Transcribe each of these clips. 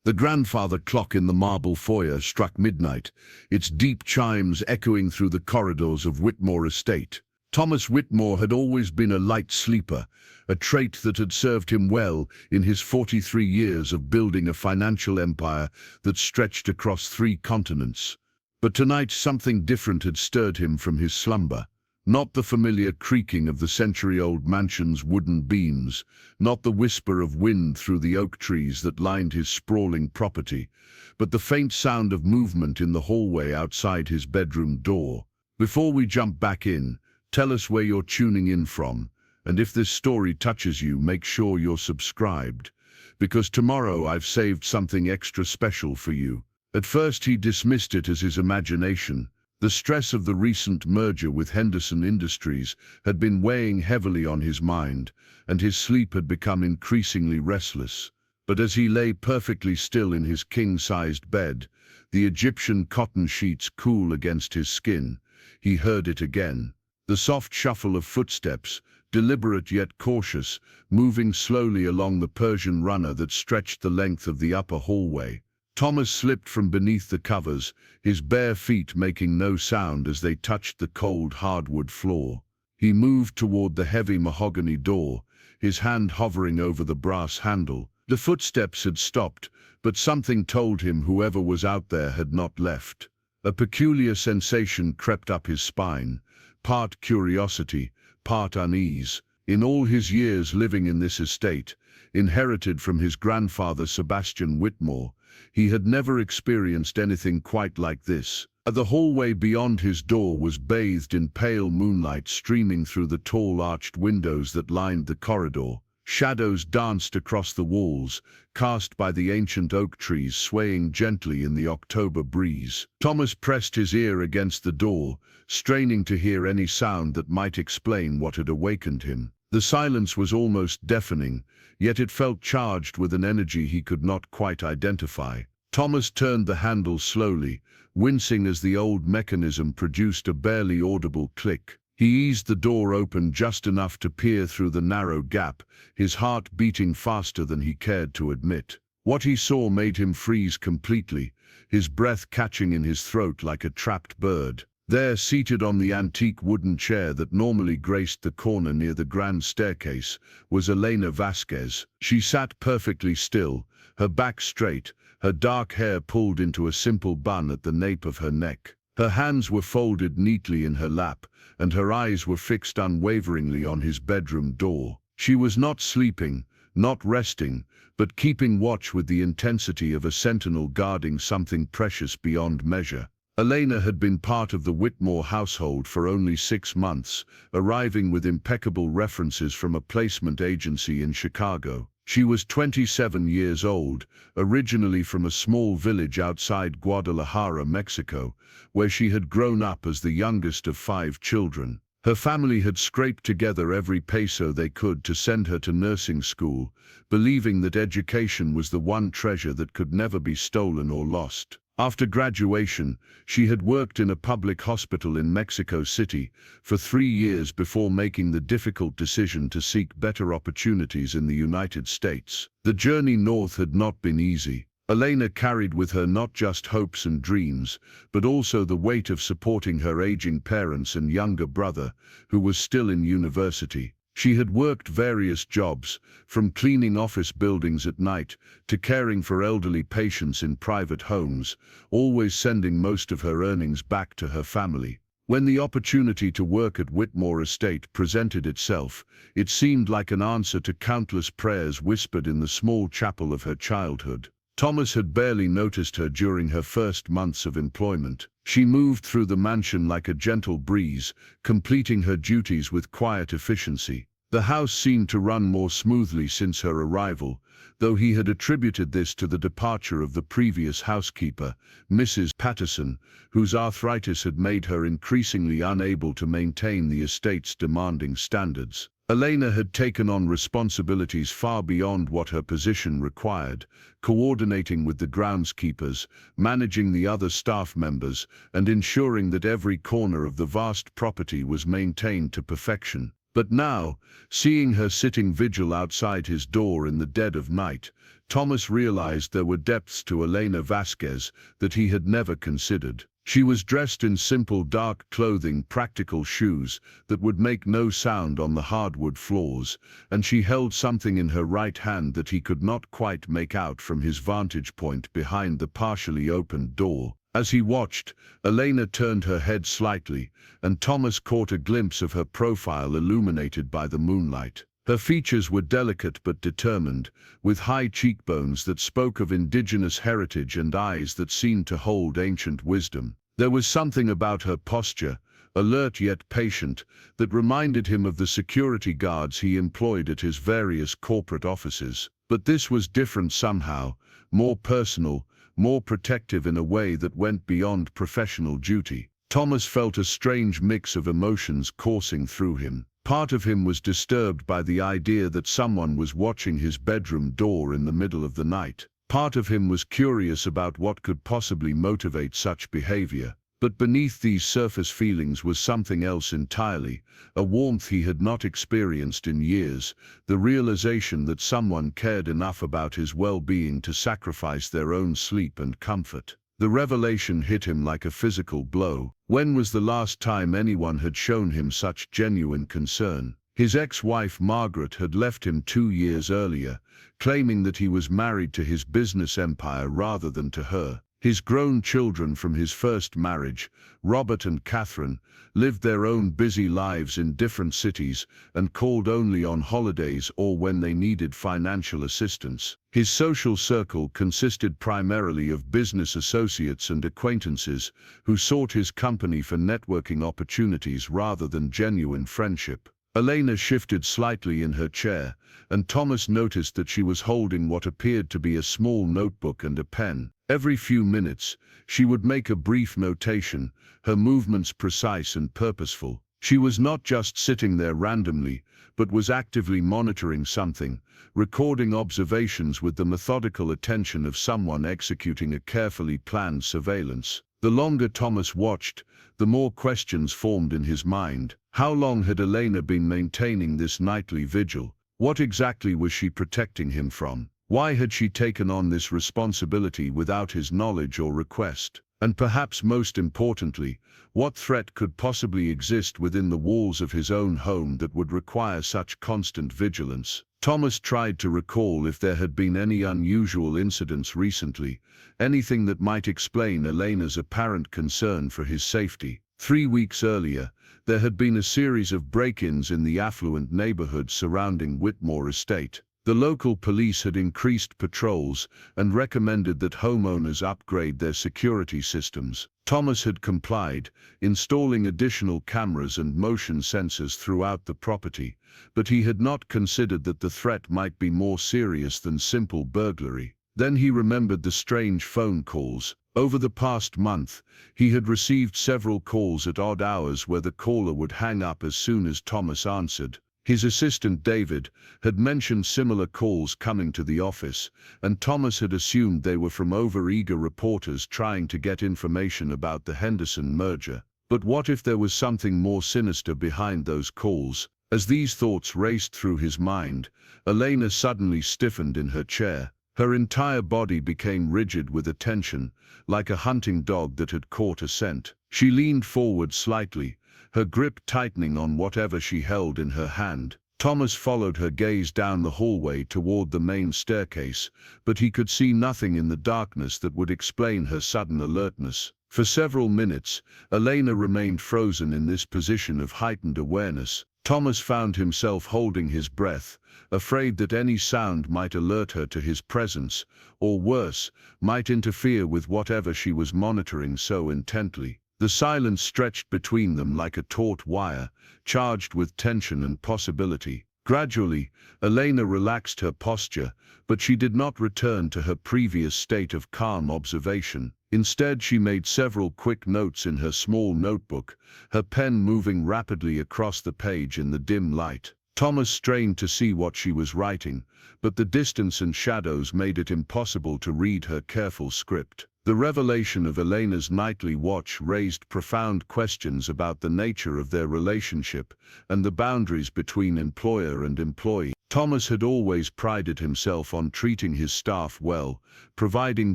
The grandfather clock in the marble foyer struck midnight, its deep chimes echoing through the corridors of Whitmore Estate. Thomas Whitmore had always been a light sleeper, a trait that had served him well in his 43 years of building a financial empire that stretched across 3 continents. But tonight something different had stirred him from his slumber. Not the familiar creaking of the century-old mansion's wooden beams, not the whisper of wind through the oak trees that lined his sprawling property, but the faint sound of movement in the hallway outside his bedroom door. Before we jump back in, tell us where you're tuning in from, and if this story touches you, make sure you're subscribed, because tomorrow I've saved something extra special for you. At first he dismissed it as his imagination. The stress of the recent merger with Henderson Industries had been weighing heavily on his mind, and his sleep had become increasingly restless. But as he lay perfectly still in his king-sized bed, the Egyptian cotton sheets cool against his skin, he heard it again. The soft shuffle of footsteps, deliberate yet cautious, moving slowly along the Persian runner that stretched the length of the upper hallway. Thomas slipped from beneath the covers, his bare feet making no sound as they touched the cold hardwood floor. He moved toward the heavy mahogany door, his hand hovering over the brass handle. The footsteps had stopped, but something told him whoever was out there had not left. A peculiar sensation crept up his spine, part curiosity, part unease. In all his years living in this estate, inherited from his grandfather Sebastian Whitmore, he had never experienced anything quite like this. The hallway beyond his door was bathed in pale moonlight streaming through the tall arched windows that lined the corridor. Shadows danced across the walls, cast by the ancient oak trees swaying gently in the October breeze. Thomas pressed his ear against the door, straining to hear any sound that might explain what had awakened him. The silence was almost deafening, yet it felt charged with an energy he could not quite identify. Thomas turned the handle slowly, wincing as the old mechanism produced a barely audible click. He eased the door open just enough to peer through the narrow gap, his heart beating faster than he cared to admit. What he saw made him freeze completely, his breath catching in his throat like a trapped bird. There, seated on the antique wooden chair that normally graced the corner near the grand staircase, was Elena Vasquez. She sat perfectly still, her back straight, her dark hair pulled into a simple bun at the nape of her neck. Her hands were folded neatly in her lap, and her eyes were fixed unwaveringly on his bedroom door. She was not sleeping, not resting, but keeping watch with the intensity of a sentinel guarding something precious beyond measure. Elena had been part of the Whitmore household for only 6 months, arriving with impeccable references from a placement agency in Chicago. She was 27 years old, originally from a small village outside Guadalajara, Mexico, where she had grown up as the youngest of 5 children. Her family had scraped together every peso they could to send her to nursing school, believing that education was the one treasure that could never be stolen or lost. After graduation, she had worked in a public hospital in Mexico City for 3 years before making the difficult decision to seek better opportunities in the United States. The journey north had not been easy. Elena carried with her not just hopes and dreams, but also the weight of supporting her aging parents and younger brother, who was still in university. She had worked various jobs, from cleaning office buildings at night to caring for elderly patients in private homes, always sending most of her earnings back to her family. When the opportunity to work at Whitmore Estate presented itself, it seemed like an answer to countless prayers whispered in the small chapel of her childhood. Thomas had barely noticed her during her first months of employment. She moved through the mansion like a gentle breeze, completing her duties with quiet efficiency. The house seemed to run more smoothly since her arrival, though he had attributed this to the departure of the previous housekeeper, Mrs. Patterson, whose arthritis had made her increasingly unable to maintain the estate's demanding standards. Elena had taken on responsibilities far beyond what her position required, coordinating with the groundskeepers, managing the other staff members, and ensuring that every corner of the vast property was maintained to perfection. But now, seeing her sitting vigil outside his door in the dead of night, Thomas realized there were depths to Elena Vasquez that he had never considered. She was dressed in simple dark clothing, practical shoes that would make no sound on the hardwood floors, and she held something in her right hand that he could not quite make out from his vantage point behind the partially opened door. As he watched, Elena turned her head slightly, and Thomas caught a glimpse of her profile illuminated by the moonlight. Her features were delicate but determined, with high cheekbones that spoke of indigenous heritage and eyes that seemed to hold ancient wisdom. There was something about her posture, alert yet patient, that reminded him of the security guards he employed at his various corporate offices. But this was different somehow, more personal, more protective in a way that went beyond professional duty. Thomas felt a strange mix of emotions coursing through him. Part of him was disturbed by the idea that someone was watching his bedroom door in the middle of the night. Part of him was curious about what could possibly motivate such behavior. But beneath these surface feelings was something else entirely, a warmth he had not experienced in years, the realization that someone cared enough about his well-being to sacrifice their own sleep and comfort. The revelation hit him like a physical blow. When was the last time anyone had shown him such genuine concern? His ex-wife Margaret had left him 2 years earlier, claiming that he was married to his business empire rather than to her. His grown children from his first marriage, Robert and Catherine, lived their own busy lives in different cities and called only on holidays or when they needed financial assistance. His social circle consisted primarily of business associates and acquaintances who sought his company for networking opportunities rather than genuine friendship. Elena shifted slightly in her chair, and Thomas noticed that she was holding what appeared to be a small notebook and a pen. Every few minutes, she would make a brief notation, her movements precise and purposeful. She was not just sitting there randomly, but was actively monitoring something, recording observations with the methodical attention of someone executing a carefully planned surveillance. The longer Thomas watched, the more questions formed in his mind. How long had Elena been maintaining this nightly vigil? What exactly was she protecting him from? Why had she taken on this responsibility without his knowledge or request? And perhaps most importantly, what threat could possibly exist within the walls of his own home that would require such constant vigilance? Thomas tried to recall if there had been any unusual incidents recently, anything that might explain Elena's apparent concern for his safety. 3 weeks earlier, there had been a series of break-ins in the affluent neighborhood surrounding Whitmore Estate. The local police had increased patrols and recommended that homeowners upgrade their security systems. Thomas had complied, installing additional cameras and motion sensors throughout the property, but he had not considered that the threat might be more serious than simple burglary. Then he remembered the strange phone calls. Over the past month, he had received several calls at odd hours where the caller would hang up as soon as Thomas answered. His assistant David had mentioned similar calls coming to the office, and Thomas had assumed they were from overeager reporters trying to get information about the Henderson merger. But what if there was something more sinister behind those calls? As these thoughts raced through his mind, Elena suddenly stiffened in her chair. Her entire body became rigid with attention, like a hunting dog that had caught a scent. She leaned forward slightly, her grip tightening on whatever she held in her hand. Thomas followed her gaze down the hallway toward the main staircase, but he could see nothing in the darkness that would explain her sudden alertness. For several minutes, Elena remained frozen in this position of heightened awareness. Thomas found himself holding his breath, afraid that any sound might alert her to his presence, or worse, might interfere with whatever she was monitoring so intently. The silence stretched between them like a taut wire, charged with tension and possibility. Gradually, Elena relaxed her posture, but she did not return to her previous state of calm observation. Instead, she made several quick notes in her small notebook, her pen moving rapidly across the page in the dim light. Thomas strained to see what she was writing, but the distance and shadows made it impossible to read her careful script. The revelation of Elena's nightly watch raised profound questions about the nature of their relationship and the boundaries between employer and employee. Thomas had always prided himself on treating his staff well, providing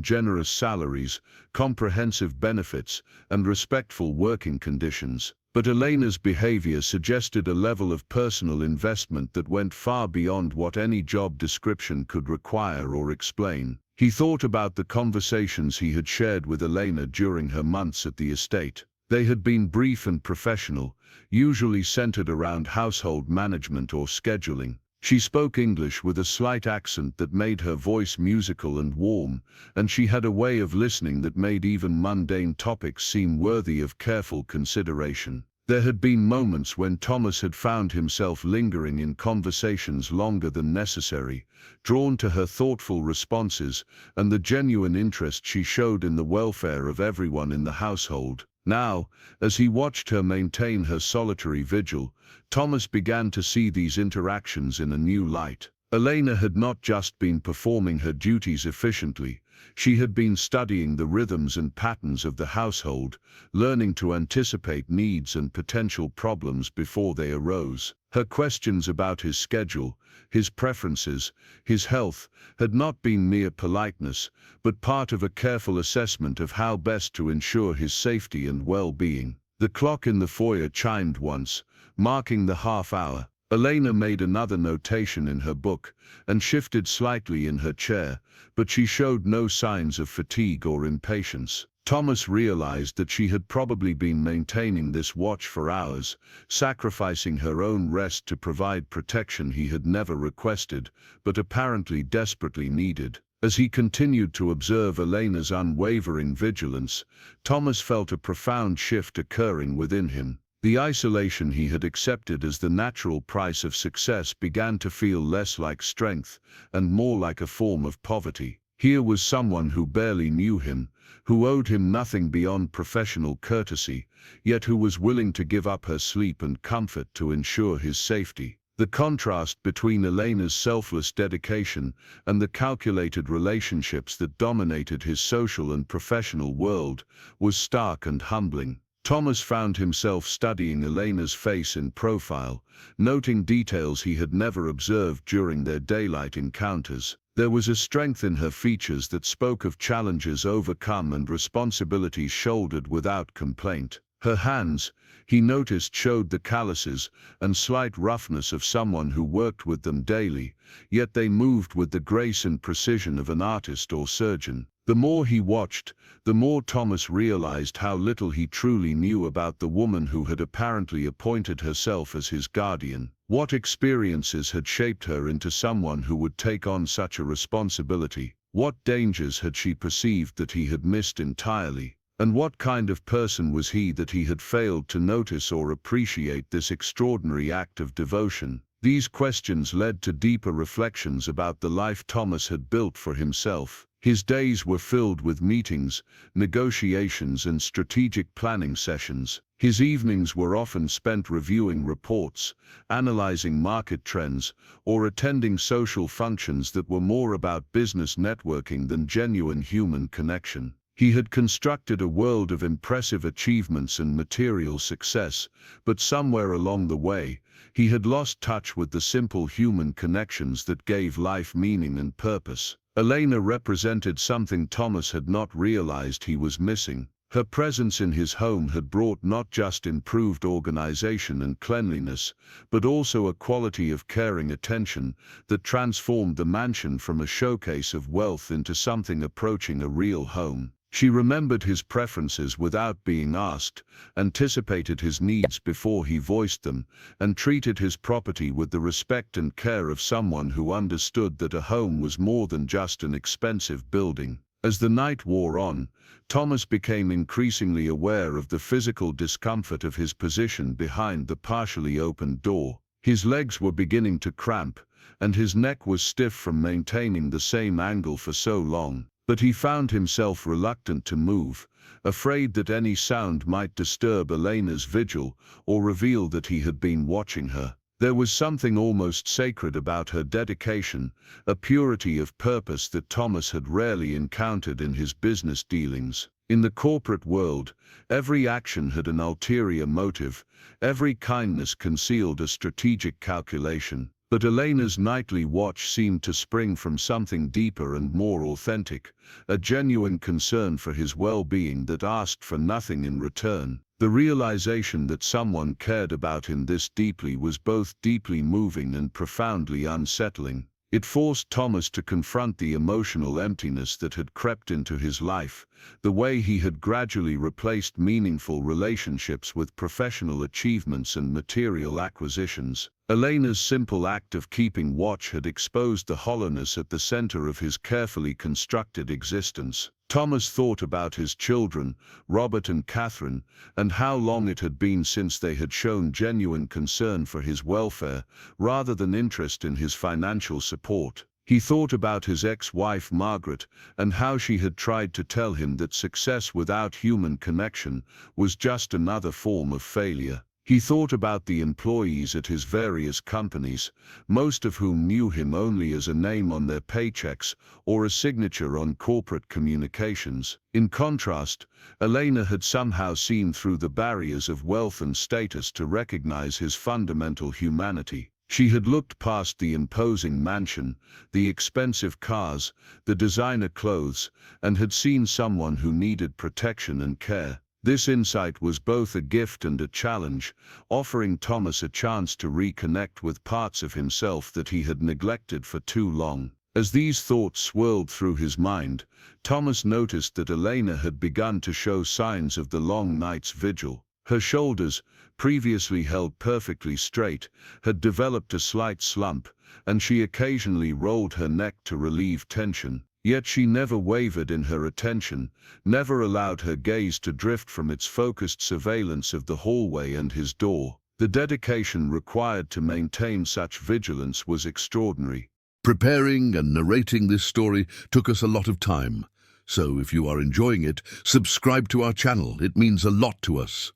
generous salaries, comprehensive benefits, and respectful working conditions. But Elena's behavior suggested a level of personal investment that went far beyond what any job description could require or explain. He thought about the conversations he had shared with Elena during her months at the estate. They had been brief and professional, usually centered around household management or scheduling. She spoke English with a slight accent that made her voice musical and warm, and she had a way of listening that made even mundane topics seem worthy of careful consideration. There had been moments when Thomas had found himself lingering in conversations longer than necessary, drawn to her thoughtful responses and the genuine interest she showed in the welfare of everyone in the household. Now, as he watched her maintain her solitary vigil, Thomas began to see these interactions in a new light. Elena had not just been performing her duties efficiently, she had been studying the rhythms and patterns of the household, learning to anticipate needs and potential problems before they arose. Her questions about his schedule, his preferences, his health, had not been mere politeness, but part of a careful assessment of how best to ensure his safety and well-being. The clock in the foyer chimed once, marking the half-hour. Elena made another notation in her book and shifted slightly in her chair, but she showed no signs of fatigue or impatience. Thomas realized that she had probably been maintaining this watch for hours, sacrificing her own rest to provide protection he had never requested, but apparently desperately needed. As he continued to observe Elena's unwavering vigilance, Thomas felt a profound shift occurring within him. The isolation he had accepted as the natural price of success began to feel less like strength and more like a form of poverty. Here was someone who barely knew him, who owed him nothing beyond professional courtesy, yet who was willing to give up her sleep and comfort to ensure his safety. The contrast between Elena's selfless dedication and the calculated relationships that dominated his social and professional world was stark and humbling. Thomas found himself studying Elena's face in profile, noting details he had never observed during their daylight encounters. There was a strength in her features that spoke of challenges overcome and responsibilities shouldered without complaint. Her hands, he noticed, showed the calluses and slight roughness of someone who worked with them daily, yet they moved with the grace and precision of an artist or surgeon. The more he watched, the more Thomas realized how little he truly knew about the woman who had apparently appointed herself as his guardian. What experiences had shaped her into someone who would take on such a responsibility? What dangers had she perceived that he had missed entirely? And what kind of person was he that he had failed to notice or appreciate this extraordinary act of devotion? These questions led to deeper reflections about the life Thomas had built for himself. His days were filled with meetings, negotiations, and strategic planning sessions. His evenings were often spent reviewing reports, analyzing market trends, or attending social functions that were more about business networking than genuine human connection. He had constructed a world of impressive achievements and material success, but somewhere along the way, he had lost touch with the simple human connections that gave life meaning and purpose. Elena represented something Thomas had not realized he was missing. Her presence in his home had brought not just improved organization and cleanliness, but also a quality of caring attention that transformed the mansion from a showcase of wealth into something approaching a real home. She remembered his preferences without being asked, anticipated his needs before he voiced them, and treated his property with the respect and care of someone who understood that a home was more than just an expensive building. As the night wore on, Thomas became increasingly aware of the physical discomfort of his position behind the partially opened door. His legs were beginning to cramp, and his neck was stiff from maintaining the same angle for so long. But he found himself reluctant to move, afraid that any sound might disturb Elena's vigil or reveal that he had been watching her. There was something almost sacred about her dedication, a purity of purpose that Thomas had rarely encountered in his business dealings. In the corporate world, every action had an ulterior motive, every kindness concealed a strategic calculation. But Elena's nightly watch seemed to spring from something deeper and more authentic, a genuine concern for his well-being that asked for nothing in return. The realization that someone cared about him this deeply was both deeply moving and profoundly unsettling. It forced Thomas to confront the emotional emptiness that had crept into his life, the way he had gradually replaced meaningful relationships with professional achievements and material acquisitions. Elena's simple act of keeping watch had exposed the hollowness at the center of his carefully constructed existence. Thomas thought about his children, Robert and Catherine, and how long it had been since they had shown genuine concern for his welfare, rather than interest in his financial support. He thought about his ex-wife Margaret, and how she had tried to tell him that success without human connection was just another form of failure. He thought about the employees at his various companies, most of whom knew him only as a name on their paychecks or a signature on corporate communications. In contrast, Elena had somehow seen through the barriers of wealth and status to recognize his fundamental humanity. She had looked past the imposing mansion, the expensive cars, the designer clothes, and had seen someone who needed protection and care. This insight was both a gift and a challenge, offering Thomas a chance to reconnect with parts of himself that he had neglected for too long. As these thoughts swirled through his mind, Thomas noticed that Elena had begun to show signs of the long night's vigil. Her shoulders, previously held perfectly straight, had developed a slight slump, and she occasionally rolled her neck to relieve tension. Yet she never wavered in her attention, never allowed her gaze to drift from its focused surveillance of the hallway and his door. The dedication required to maintain such vigilance was extraordinary. Preparing and narrating this story took us a lot of time, so if you are enjoying it, subscribe to our channel. It means a lot to us.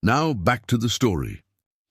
Now back to the story.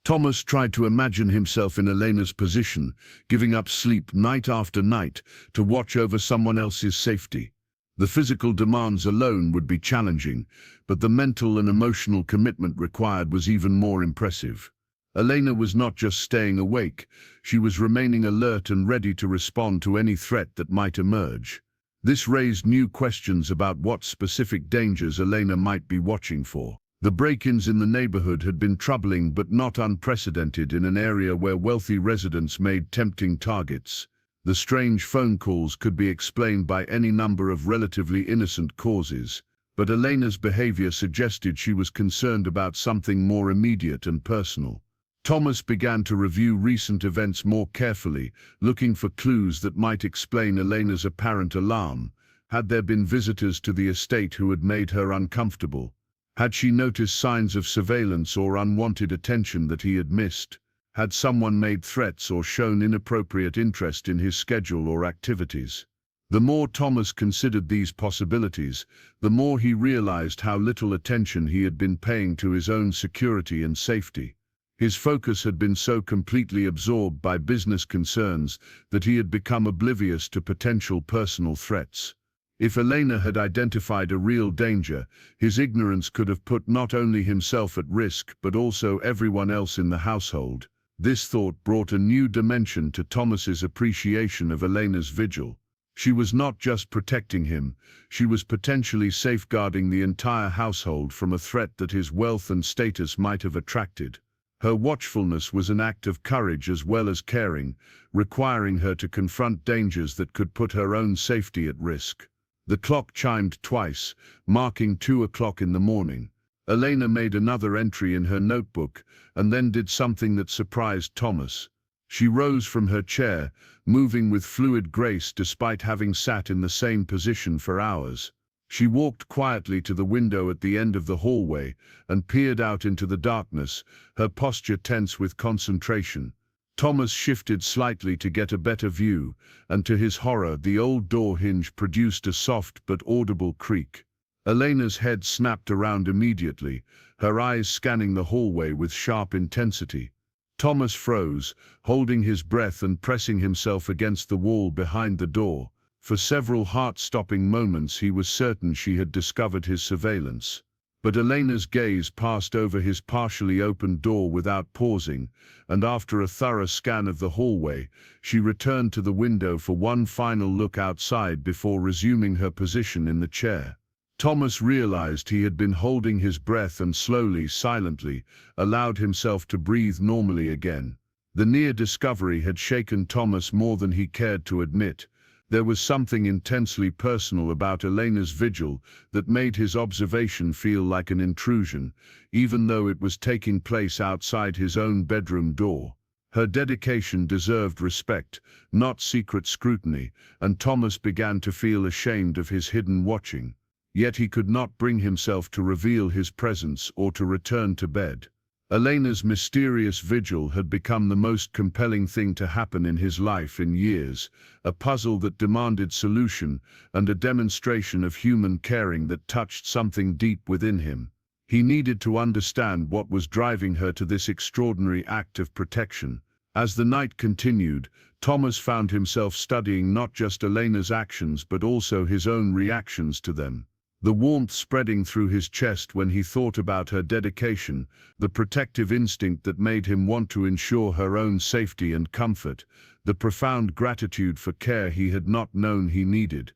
Thomas tried to imagine himself in Elena's position, giving up sleep night after night to watch over someone else's safety. The physical demands alone would be challenging, but the mental and emotional commitment required was even more impressive. Elena was not just staying awake, she was remaining alert and ready to respond to any threat that might emerge. This raised new questions about what specific dangers Elena might be watching for. The break-ins in the neighborhood had been troubling but not unprecedented in an area where wealthy residents made tempting targets. The strange phone calls could be explained by any number of relatively innocent causes, but Elena's behavior suggested she was concerned about something more immediate and personal. Thomas began to review recent events more carefully, looking for clues that might explain Elena's apparent alarm. Had there been visitors to the estate who had made her uncomfortable? Had she noticed signs of surveillance or unwanted attention that he had missed? Had someone made threats or shown inappropriate interest in his schedule or activities? The more Thomas considered these possibilities, the more he realized how little attention he had been paying to his own security and safety. His focus had been so completely absorbed by business concerns that he had become oblivious to potential personal threats. If Elena had identified a real danger, his ignorance could have put not only himself at risk but also everyone else in the household. This thought brought a new dimension to Thomas's appreciation of Elena's vigil. She was not just protecting him, she was potentially safeguarding the entire household from a threat that his wealth and status might have attracted. Her watchfulness was an act of courage as well as caring, requiring her to confront dangers that could put her own safety at risk. The clock chimed twice, marking 2 o'clock in the morning. Elena made another entry in her notebook and then did something that surprised Thomas. She rose from her chair, moving with fluid grace despite having sat in the same position for hours. She walked quietly to the window at the end of the hallway and peered out into the darkness, her posture tense with concentration. Thomas shifted slightly to get a better view, and to his horror, the old door hinge produced a soft but audible creak. Elena's head snapped around immediately, her eyes scanning the hallway with sharp intensity. Thomas froze, holding his breath and pressing himself against the wall behind the door. For several heart-stopping moments he was certain she had discovered his surveillance. But Elena's gaze passed over his partially opened door without pausing, and after a thorough scan of the hallway, she returned to the window for one final look outside before resuming her position in the chair. Thomas realized he had been holding his breath and slowly, silently, allowed himself to breathe normally again. The near discovery had shaken Thomas more than he cared to admit. There was something intensely personal about Elena's vigil that made his observation feel like an intrusion, even though it was taking place outside his own bedroom door. Her dedication deserved respect, not secret scrutiny, and Thomas began to feel ashamed of his hidden watching. Yet he could not bring himself to reveal his presence or to return to bed. Elena's mysterious vigil had become the most compelling thing to happen in his life in years, a puzzle that demanded solution and a demonstration of human caring that touched something deep within him. He needed to understand what was driving her to this extraordinary act of protection. As the night continued, Thomas found himself studying not just Elena's actions but also his own reactions to them. The warmth spreading through his chest when he thought about her dedication, the protective instinct that made him want to ensure her own safety and comfort, the profound gratitude for care he had not known he needed.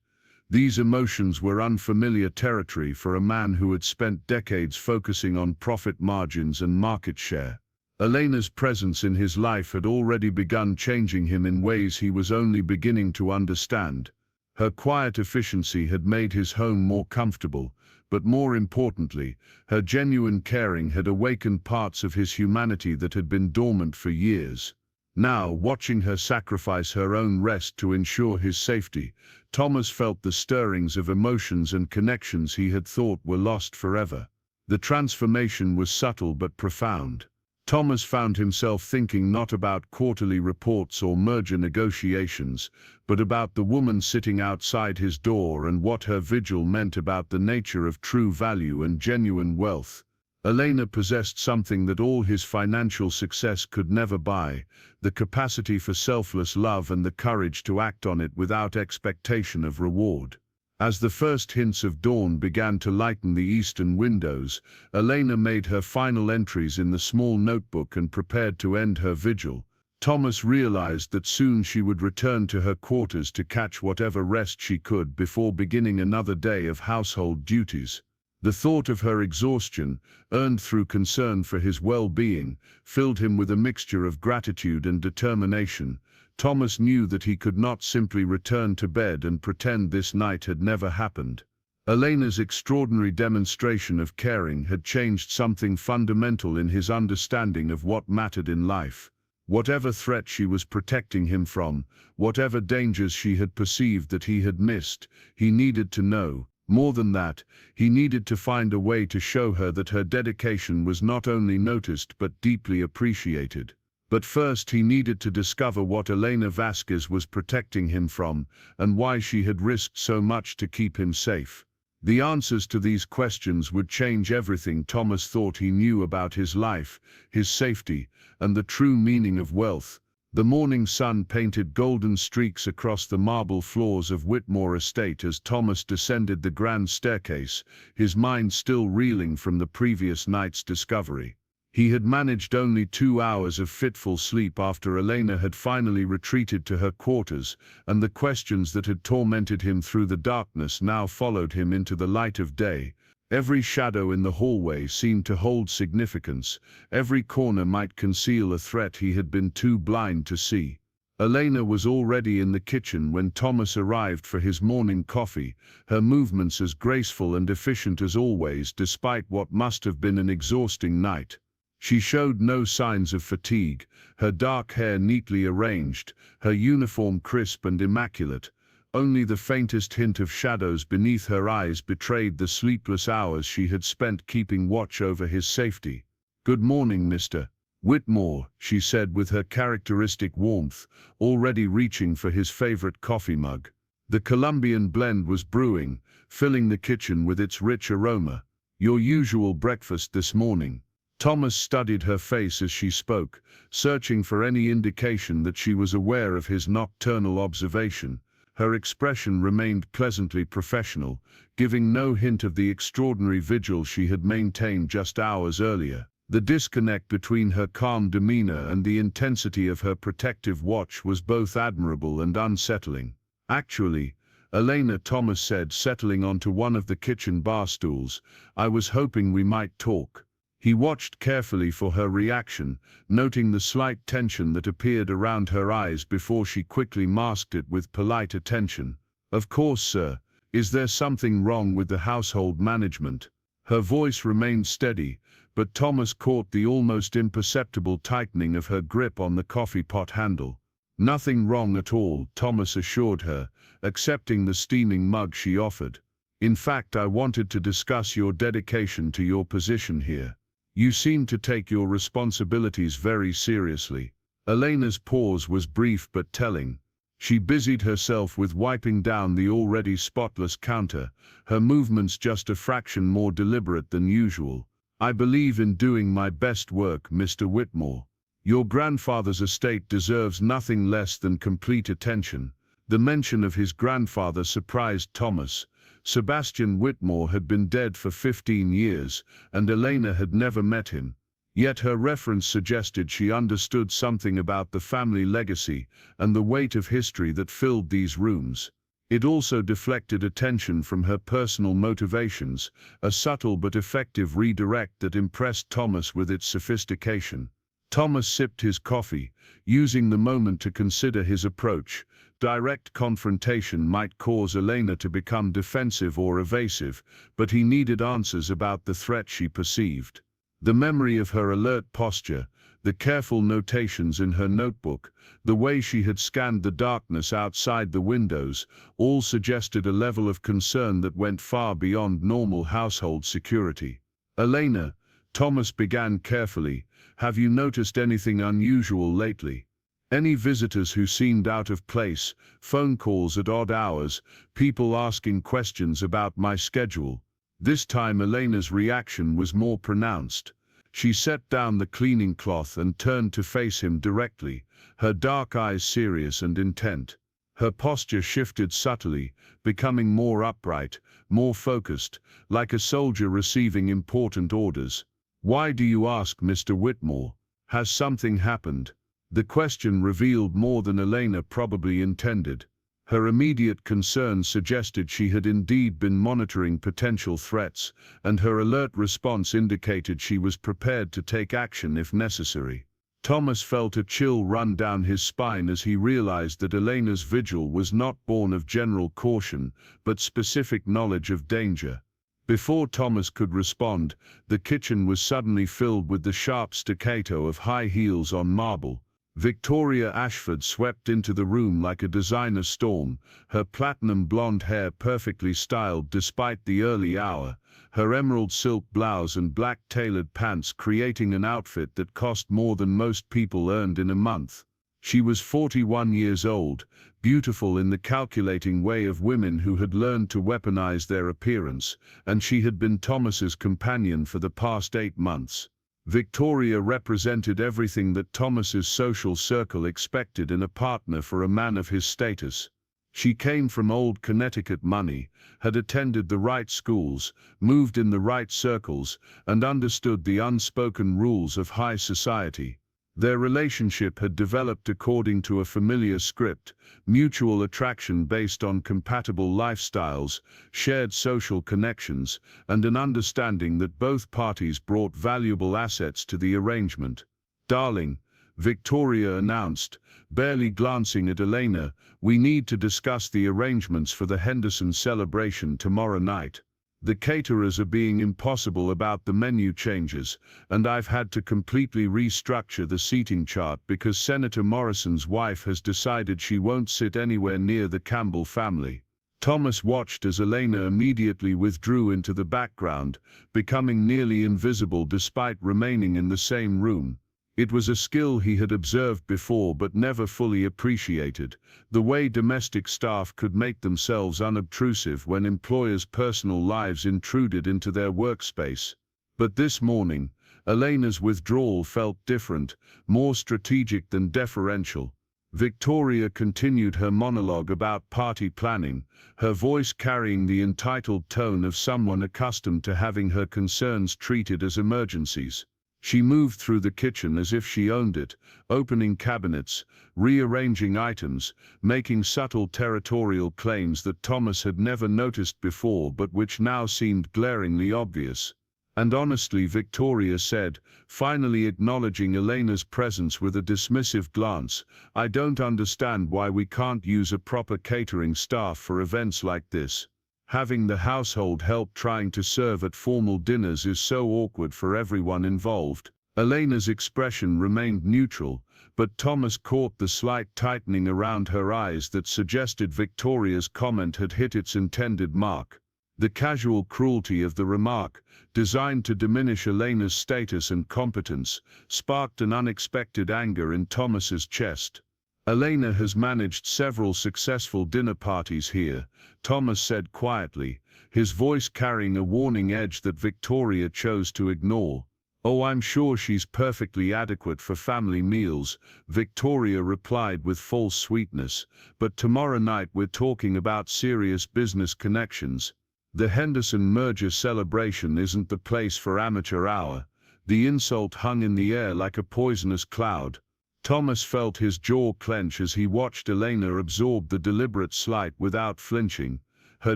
These emotions were unfamiliar territory for a man who had spent decades focusing on profit margins and market share. Elena's presence in his life had already begun changing him in ways he was only beginning to understand. Her quiet efficiency had made his home more comfortable, but more importantly, her genuine caring had awakened parts of his humanity that had been dormant for years. Now, watching her sacrifice her own rest to ensure his safety, Thomas felt the stirrings of emotions and connections he had thought were lost forever. The transformation was subtle but profound. Thomas found himself thinking not about quarterly reports or merger negotiations, but about the woman sitting outside his door and what her vigil meant about the nature of true value and genuine wealth. Elena possessed something that all his financial success could never buy, the capacity for selfless love and the courage to act on it without expectation of reward. As the first hints of dawn began to lighten the eastern windows, Elena made her final entries in the small notebook and prepared to end her vigil. Thomas realized that soon she would return to her quarters to catch whatever rest she could before beginning another day of household duties. The thought of her exhaustion, earned through concern for his well-being, filled him with a mixture of gratitude and determination. Thomas knew that he could not simply return to bed and pretend this night had never happened. Elena's extraordinary demonstration of caring had changed something fundamental in his understanding of what mattered in life. Whatever threat she was protecting him from, whatever dangers she had perceived that he had missed, he needed to know. More than that, he needed to find a way to show her that her dedication was not only noticed but deeply appreciated. But first he needed to discover what Elena Vasquez was protecting him from, and why she had risked so much to keep him safe. The answers to these questions would change everything Thomas thought he knew about his life, his safety, and the true meaning of wealth. The morning sun painted golden streaks across the marble floors of Whitmore Estate as Thomas descended the grand staircase, his mind still reeling from the previous night's discovery. He had managed only 2 hours of fitful sleep after Elena had finally retreated to her quarters, and the questions that had tormented him through the darkness now followed him into the light of day. Every shadow in the hallway seemed to hold significance, every corner might conceal a threat he had been too blind to see. Elena was already in the kitchen when Thomas arrived for his morning coffee, her movements as graceful and efficient as always despite what must have been an exhausting night. She showed no signs of fatigue, her dark hair neatly arranged, her uniform crisp and immaculate. Only the faintest hint of shadows beneath her eyes betrayed the sleepless hours she had spent keeping watch over his safety. "Good morning, Mr. Whitmore," she said with her characteristic warmth, already reaching for his favorite coffee mug. The Colombian blend was brewing, filling the kitchen with its rich aroma. "Your usual breakfast this morning." Thomas studied her face as she spoke, searching for any indication that she was aware of his nocturnal observation. Her expression remained pleasantly professional, giving no hint of the extraordinary vigil she had maintained just hours earlier. The disconnect between her calm demeanor and the intensity of her protective watch was both admirable and unsettling. "Actually, Elena," Thomas said, settling onto one of the kitchen bar stools, "I was hoping we might talk." He watched carefully for her reaction, noting the slight tension that appeared around her eyes before she quickly masked it with polite attention. "Of course, sir. Is there something wrong with the household management?" Her voice remained steady, but Thomas caught the almost imperceptible tightening of her grip on the coffee pot handle. "Nothing wrong at all," Thomas assured her, accepting the steaming mug she offered. "In fact, I wanted to discuss your dedication to your position here. You seem to take your responsibilities very seriously." Elena's pause was brief but telling. She busied herself with wiping down the already spotless counter, her movements just a fraction more deliberate than usual. "I believe in doing my best work, Mr. Whitmore. Your grandfather's estate deserves nothing less than complete attention." The mention of his grandfather surprised Thomas. Sebastian Whitmore had been dead for 15 years, and Elena had never met him. Yet her reference suggested she understood something about the family legacy and the weight of history that filled these rooms. It also deflected attention from her personal motivations, a subtle but effective redirect that impressed Thomas with its sophistication. Thomas sipped his coffee, using the moment to consider his approach. Direct confrontation might cause Elena to become defensive or evasive, but he needed answers about the threat she perceived. The memory of her alert posture, the careful notations in her notebook, the way she had scanned the darkness outside the windows, all suggested a level of concern that went far beyond normal household security. "Elena," Thomas began carefully, "have you noticed anything unusual lately? Any visitors who seemed out of place, phone calls at odd hours, people asking questions about my schedule?" This time Elena's reaction was more pronounced. She set down the cleaning cloth and turned to face him directly, her dark eyes serious and intent. Her posture shifted subtly, becoming more upright, more focused, like a soldier receiving important orders. "Why do you ask, Mr. Whitmore? Has something happened?" The question revealed more than Elena probably intended. Her immediate concern suggested she had indeed been monitoring potential threats, and her alert response indicated she was prepared to take action if necessary. Thomas felt a chill run down his spine as he realized that Elena's vigil was not born of general caution, but specific knowledge of danger. Before Thomas could respond, the kitchen was suddenly filled with the sharp staccato of high heels on marble. Victoria Ashford swept into the room like a designer storm, her platinum blonde hair perfectly styled despite the early hour, her emerald silk blouse and black tailored pants creating an outfit that cost more than most people earned in a month. She was 41 years old, beautiful in the calculating way of women who had learned to weaponize their appearance, and she had been Thomas's companion for the past 8 months. Victoria represented everything that Thomas's social circle expected in a partner for a man of his status. She came from old Connecticut money, had attended the right schools, moved in the right circles, and understood the unspoken rules of high society. Their relationship had developed according to a familiar script, mutual attraction based on compatible lifestyles, shared social connections, and an understanding that both parties brought valuable assets to the arrangement. "Darling," Victoria announced, barely glancing at Elena, "we need to discuss the arrangements for the Henderson celebration tomorrow night. The caterers are being impossible about the menu changes, and I've had to completely restructure the seating chart because Senator Morrison's wife has decided she won't sit anywhere near the Campbell family." Thomas watched as Elena immediately withdrew into the background, becoming nearly invisible despite remaining in the same room. It was a skill he had observed before but never fully appreciated, the way domestic staff could make themselves unobtrusive when employers' personal lives intruded into their workspace. But this morning, Elena's withdrawal felt different, more strategic than deferential. Victoria continued her monologue about party planning, her voice carrying the entitled tone of someone accustomed to having her concerns treated as emergencies. She moved through the kitchen as if she owned it, opening cabinets, rearranging items, making subtle territorial claims that Thomas had never noticed before but which now seemed glaringly obvious. And honestly, Victoria said, finally acknowledging Elena's presence with a dismissive glance, I don't understand why we can't use a proper catering staff for events like this. Having the household help trying to serve at formal dinners is so awkward for everyone involved. Elena's expression remained neutral, but Thomas caught the slight tightening around her eyes that suggested Victoria's comment had hit its intended mark. The casual cruelty of the remark, designed to diminish Elena's status and competence, sparked an unexpected anger in Thomas's chest. Elena has managed several successful dinner parties here, Thomas said quietly, his voice carrying a warning edge that Victoria chose to ignore. Oh, I'm sure she's perfectly adequate for family meals, Victoria replied with false sweetness, but tomorrow night we're talking about serious business connections. The Henderson merger celebration isn't the place for amateur hour. The insult hung in the air like a poisonous cloud. Thomas felt his jaw clench as he watched Elena absorb the deliberate slight without flinching. Her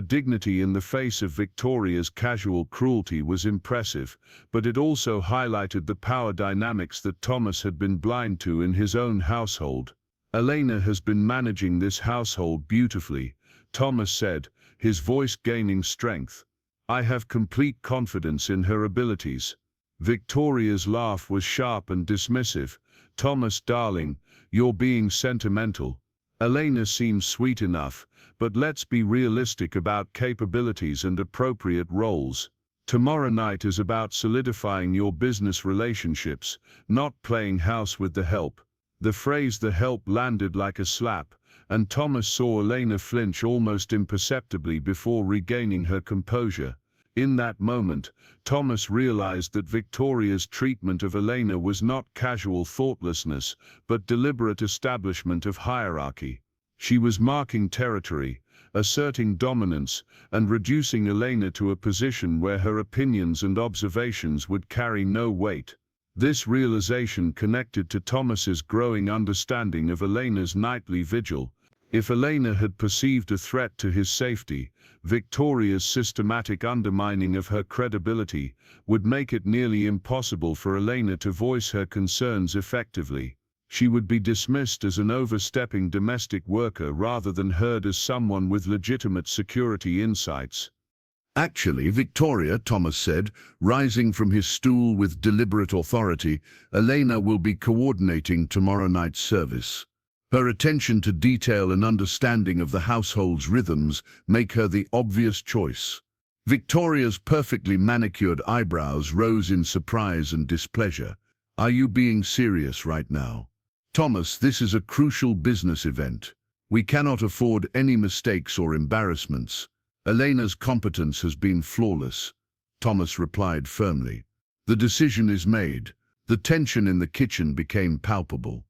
dignity in the face of Victoria's casual cruelty was impressive, but it also highlighted the power dynamics that Thomas had been blind to in his own household. Elena has been managing this household beautifully, Thomas said, his voice gaining strength. I have complete confidence in her abilities. Victoria's laugh was sharp and dismissive. Thomas, darling, you're being sentimental. Elena seems sweet enough, but let's be realistic about capabilities and appropriate roles. Tomorrow night is about solidifying your business relationships, not playing house with the help. The phrase "the help" landed like a slap, and Thomas saw Elena flinch almost imperceptibly before regaining her composure. In that moment, Thomas realized that Victoria's treatment of Elena was not casual thoughtlessness, but deliberate establishment of hierarchy. She was marking territory, asserting dominance, and reducing Elena to a position where her opinions and observations would carry no weight. This realization connected to Thomas's growing understanding of Elena's nightly vigil. If Elena had perceived a threat to his safety, Victoria's systematic undermining of her credibility would make it nearly impossible for Elena to voice her concerns effectively. She would be dismissed as an overstepping domestic worker rather than heard as someone with legitimate security insights. Actually, Victoria, Thomas said, rising from his stool with deliberate authority, Elena will be coordinating tomorrow night's service. Her attention to detail and understanding of the household's rhythms make her the obvious choice. Victoria's perfectly manicured eyebrows rose in surprise and displeasure. Are you being serious right now? Thomas, this is a crucial business event. We cannot afford any mistakes or embarrassments. Elena's competence has been flawless, Thomas replied firmly. The decision is made. The tension in the kitchen became palpable.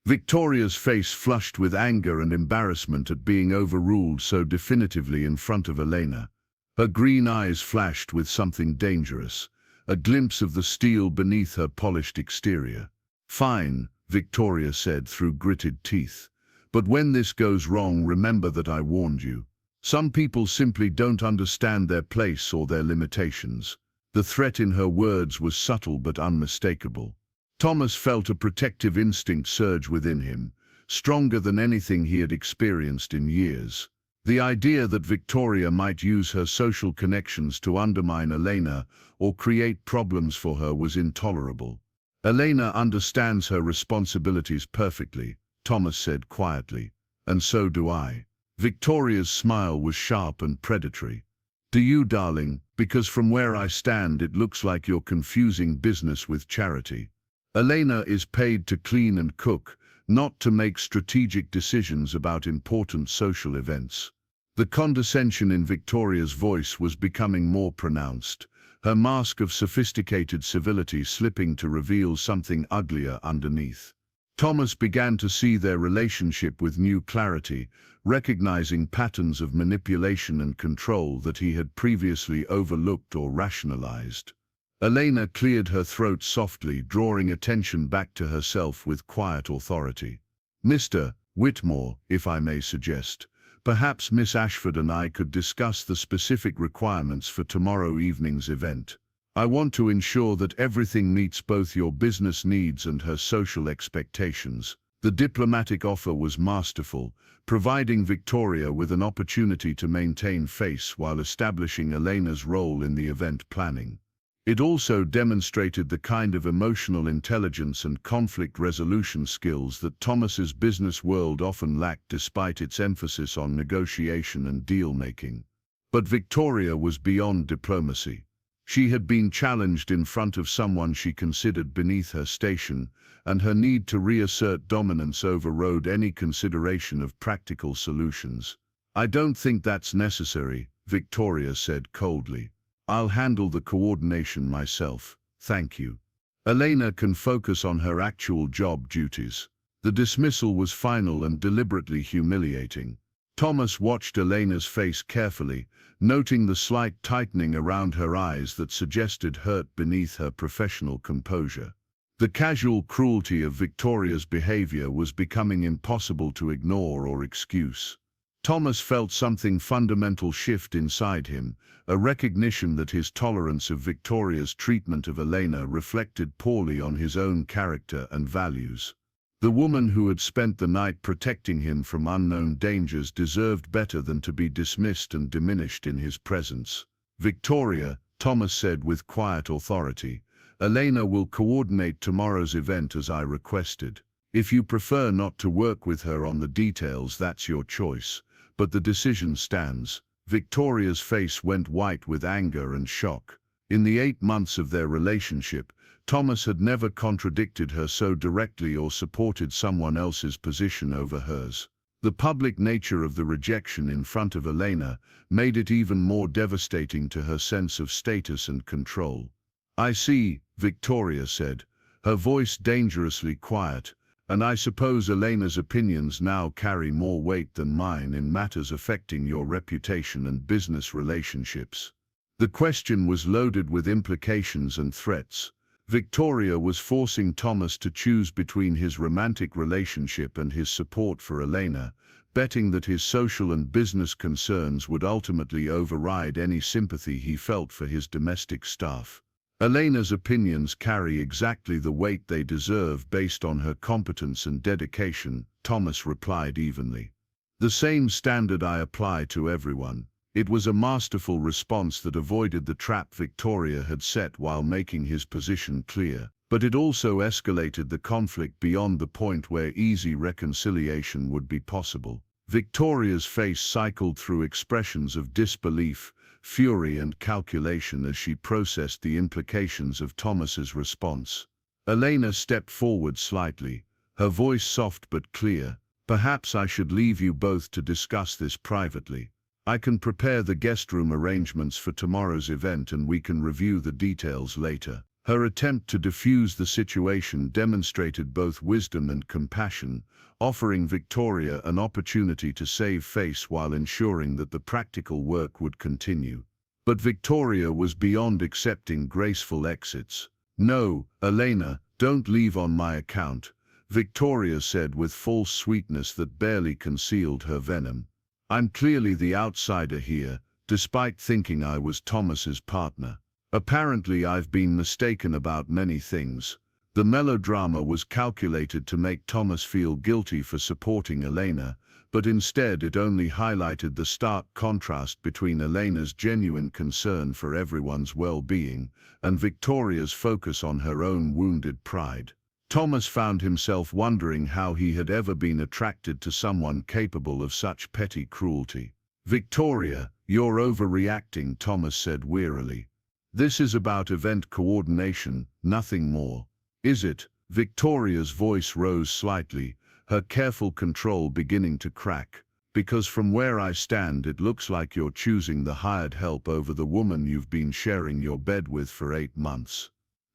Victoria's face flushed with anger and embarrassment at being overruled so definitively in front of Elena. Her green eyes flashed with something dangerous, a glimpse of the steel beneath her polished exterior. Fine, Victoria said through gritted teeth. But when this goes wrong, remember that I warned you. Some people simply don't understand their place or their limitations. The threat in her words was subtle but unmistakable. Thomas felt a protective instinct surge within him, stronger than anything he had experienced in years. The idea that Victoria might use her social connections to undermine Elena or create problems for her was intolerable. Elena understands her responsibilities perfectly, Thomas said quietly, and so do I. Victoria's smile was sharp and predatory. Do you, darling? Because from where I stand, it looks like you're confusing business with charity. Elena is paid to clean and cook, not to make strategic decisions about important social events. The condescension in Victoria's voice was becoming more pronounced, her mask of sophisticated civility slipping to reveal something uglier underneath. Thomas began to see their relationship with new clarity, recognizing patterns of manipulation and control that he had previously overlooked or rationalized. Elena cleared her throat softly, drawing attention back to herself with quiet authority. "Mr. Whitmore, if I may suggest, perhaps Miss Ashford and I could discuss the specific requirements for tomorrow evening's event. I want to ensure that everything meets both your business needs and her social expectations." The diplomatic offer was masterful, providing Victoria with an opportunity to maintain face while establishing Elena's role in the event planning. It also demonstrated the kind of emotional intelligence and conflict resolution skills that Thomas's business world often lacked despite its emphasis on negotiation and deal-making. But Victoria was beyond diplomacy. She had been challenged in front of someone she considered beneath her station, and her need to reassert dominance overrode any consideration of practical solutions. "I don't think that's necessary," Victoria said coldly. "I'll handle the coordination myself, thank you." Elena can focus on her actual job duties. The dismissal was final and deliberately humiliating. Thomas watched Elena's face carefully, noting the slight tightening around her eyes that suggested hurt beneath her professional composure. The casual cruelty of Victoria's behavior was becoming impossible to ignore or excuse. Thomas felt something fundamental shift inside him, a recognition that his tolerance of Victoria's treatment of Elena reflected poorly on his own character and values. The woman who had spent the night protecting him from unknown dangers deserved better than to be dismissed and diminished in his presence. "Victoria," Thomas said with quiet authority, "Elena will coordinate tomorrow's event as I requested. If you prefer not to work with her on the details, that's your choice, but the decision stands." Victoria's face went white with anger and shock. In the 8 months of their relationship, Thomas had never contradicted her so directly or supported someone else's position over hers. The public nature of the rejection in front of Elena made it even more devastating to her sense of status and control. "I see," Victoria said, her voice dangerously quiet, "and I suppose Elena's opinions now carry more weight than mine in matters affecting your reputation and business relationships." The question was loaded with implications and threats. Victoria was forcing Thomas to choose between his romantic relationship and his support for Elena, betting that his social and business concerns would ultimately override any sympathy he felt for his domestic staff. "Elena's opinions carry exactly the weight they deserve based on her competence and dedication," Thomas replied evenly. "The same standard I apply to everyone." It was a masterful response that avoided the trap Victoria had set while making his position clear, but it also escalated the conflict beyond the point where easy reconciliation would be possible. Victoria's face cycled through expressions of disbelief, fury and calculation as she processed the implications of Thomas's response. Elena stepped forward slightly, her voice soft but clear. "Perhaps I should leave you both to discuss this privately. I can prepare the guest room arrangements for tomorrow's event and we can review the details later." Her attempt to diffuse the situation demonstrated both wisdom and compassion, offering Victoria an opportunity to save face while ensuring that the practical work would continue. But Victoria was beyond accepting graceful exits. "No, Elena, don't leave on my account," Victoria said with false sweetness that barely concealed her venom. "I'm clearly the outsider here, despite thinking I was Thomas's partner. Apparently I've been mistaken about many things." The melodrama was calculated to make Thomas feel guilty for supporting Elena, but instead it only highlighted the stark contrast between Elena's genuine concern for everyone's well-being and Victoria's focus on her own wounded pride. Thomas found himself wondering how he had ever been attracted to someone capable of such petty cruelty. "Victoria, you're overreacting," Thomas said wearily. "This is about event coordination, nothing more." "Is it?" Victoria's voice rose slightly, her careful control beginning to crack. "Because from where I stand it looks like you're choosing the hired help over the woman you've been sharing your bed with for 8 months.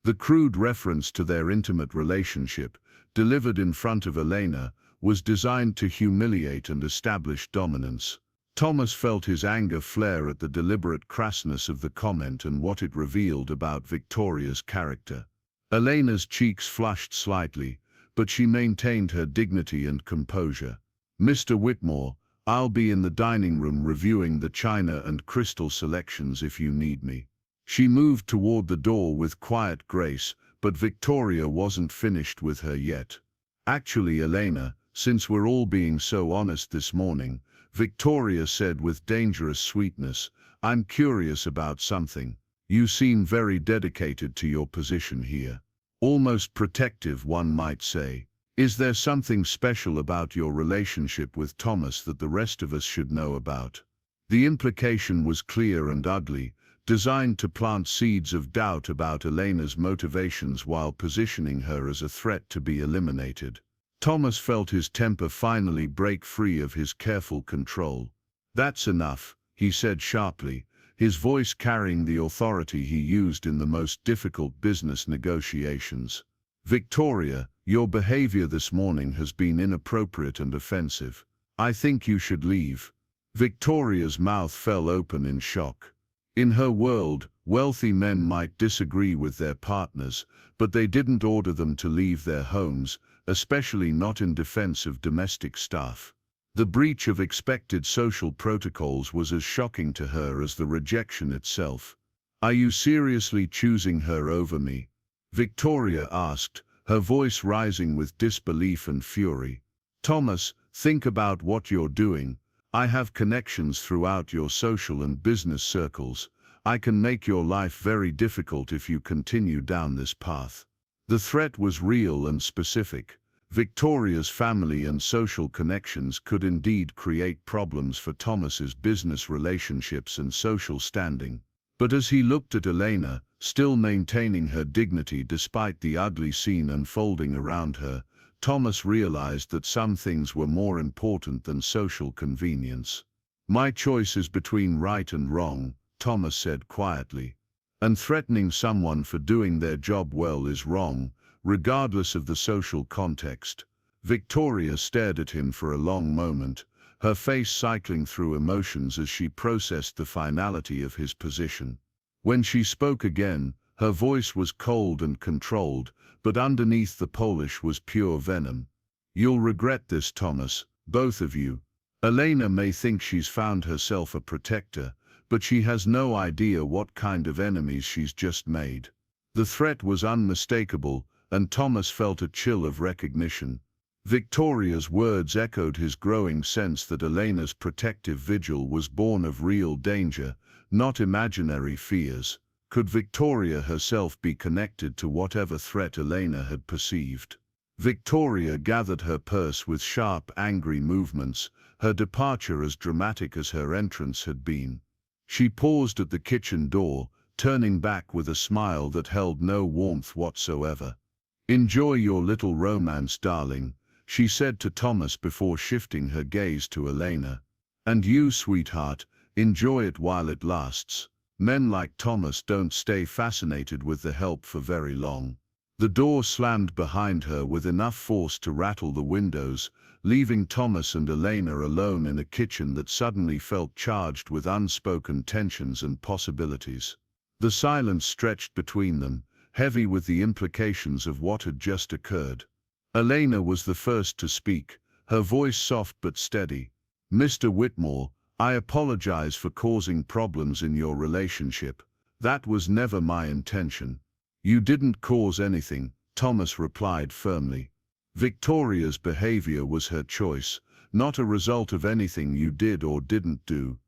The crude reference to their intimate relationship, delivered in front of Elena, was designed to humiliate and establish dominance. Thomas felt his anger flare at the deliberate crassness of the comment and what it revealed about Victoria's character. Elena's cheeks flushed slightly, but she maintained her dignity and composure. "Mr. Whitmore, I'll be in the dining room reviewing the china and crystal selections if you need me." She moved toward the door with quiet grace, but Victoria wasn't finished with her yet. "Actually, Elena, since we're all being so honest this morning," Victoria said with dangerous sweetness, "I'm curious about something. You seem very dedicated to your position here. Almost protective, one might say. Is there something special about your relationship with Thomas that the rest of us should know about?" The implication was clear and ugly, designed to plant seeds of doubt about Elena's motivations while positioning her as a threat to be eliminated. Thomas felt his temper finally break free of his careful control. "That's enough," he said sharply, his voice carrying the authority he used in the most difficult business negotiations. "Victoria, your behavior this morning has been inappropriate and offensive. I think you should leave." Victoria's mouth fell open in shock. In her world, wealthy men might disagree with their partners, but they didn't order them to leave their homes, especially not in defense of domestic staff. The breach of expected social protocols was as shocking to her as the rejection itself. "Are you seriously choosing her over me?" Victoria asked, her voice rising with disbelief and fury. "Thomas, think about what you're doing. I have connections throughout your social and business circles. I can make your life very difficult if you continue down this path." The threat was real and specific. Victoria's family and social connections could indeed create problems for Thomas's business relationships and social standing. But as he looked at Elena, still maintaining her dignity despite the ugly scene unfolding around her, Thomas realized that some things were more important than social convenience. "My choice is between right and wrong," Thomas said quietly. "And threatening someone for doing their job well is wrong, regardless of the social context." Victoria stared at him for a long moment, her face cycling through emotions as she processed the finality of his position. When she spoke again, her voice was cold and controlled, but underneath the polish was pure venom. "You'll regret this, Thomas, both of you. Elena may think she's found herself a protector, but she has no idea what kind of enemies she's just made." The threat was unmistakable, and Thomas felt a chill of recognition. Victoria's words echoed his growing sense that Elena's protective vigil was born of real danger, not imaginary fears. Could Victoria herself be connected to whatever threat Elena had perceived? Victoria gathered her purse with sharp, angry movements, her departure as dramatic as her entrance had been. She paused at the kitchen door, turning back with a smile that held no warmth whatsoever. "Enjoy your little romance, darling," she said to Thomas before shifting her gaze to Elena. "And you, sweetheart, enjoy it while it lasts. Men like Thomas don't stay fascinated with the help for very long." The door slammed behind her with enough force to rattle the windows, leaving Thomas and Elena alone in a kitchen that suddenly felt charged with unspoken tensions and possibilities. The silence stretched between them, heavy with the implications of what had just occurred. Elena was the first to speak, her voice soft but steady. "Mr. Whitmore, I apologize for causing problems in your relationship. That was never my intention." "You didn't cause anything," Thomas replied firmly. "Victoria's behavior was her choice, not a result of anything you did or didn't do."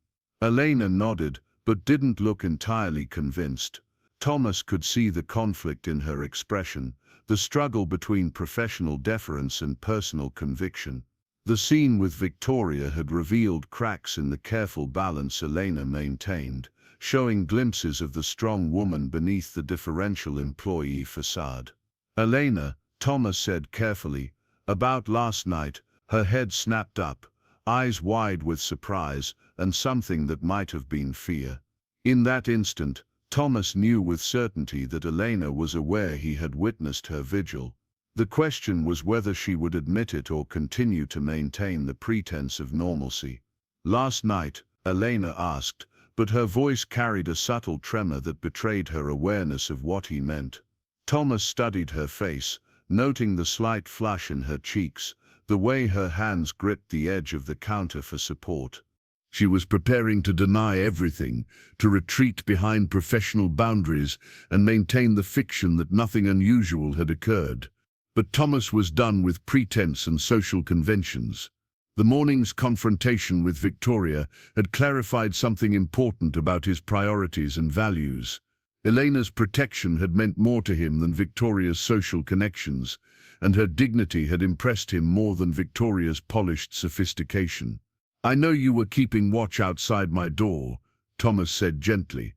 Elena nodded, but didn't look entirely convinced. Thomas could see the conflict in her expression, the struggle between professional deference and personal conviction. The scene with Victoria had revealed cracks in the careful balance Elena maintained, showing glimpses of the strong woman beneath the deferential employee facade. "Elena," Thomas said carefully, "about last night," her head snapped up, eyes wide with surprise and something that might have been fear. In that instant, Thomas knew with certainty that Elena was aware he had witnessed her vigil. The question was whether she would admit it or continue to maintain the pretense of normalcy. "Last night," Elena asked, but her voice carried a subtle tremor that betrayed her awareness of what he meant. Thomas studied her face, noting the slight flush in her cheeks, the way her hands gripped the edge of the counter for support. She was preparing to deny everything, to retreat behind professional boundaries and maintain the fiction that nothing unusual had occurred. But Thomas was done with pretense and social conventions. The morning's confrontation with Victoria had clarified something important about his priorities and values. Elena's protection had meant more to him than Victoria's social connections, and her dignity had impressed him more than Victoria's polished sophistication. "I know you were keeping watch outside my door," Thomas said gently.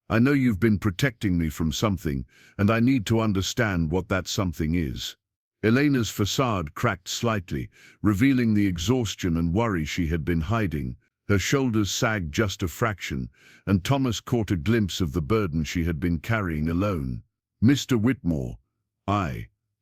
"I know you've been protecting me from something, and I need to understand what that something is." Elena's facade cracked slightly, revealing the exhaustion and worry she had been hiding. Her shoulders sagged just a fraction, and Thomas caught a glimpse of the burden she had been carrying alone. "Mr. Whitmore,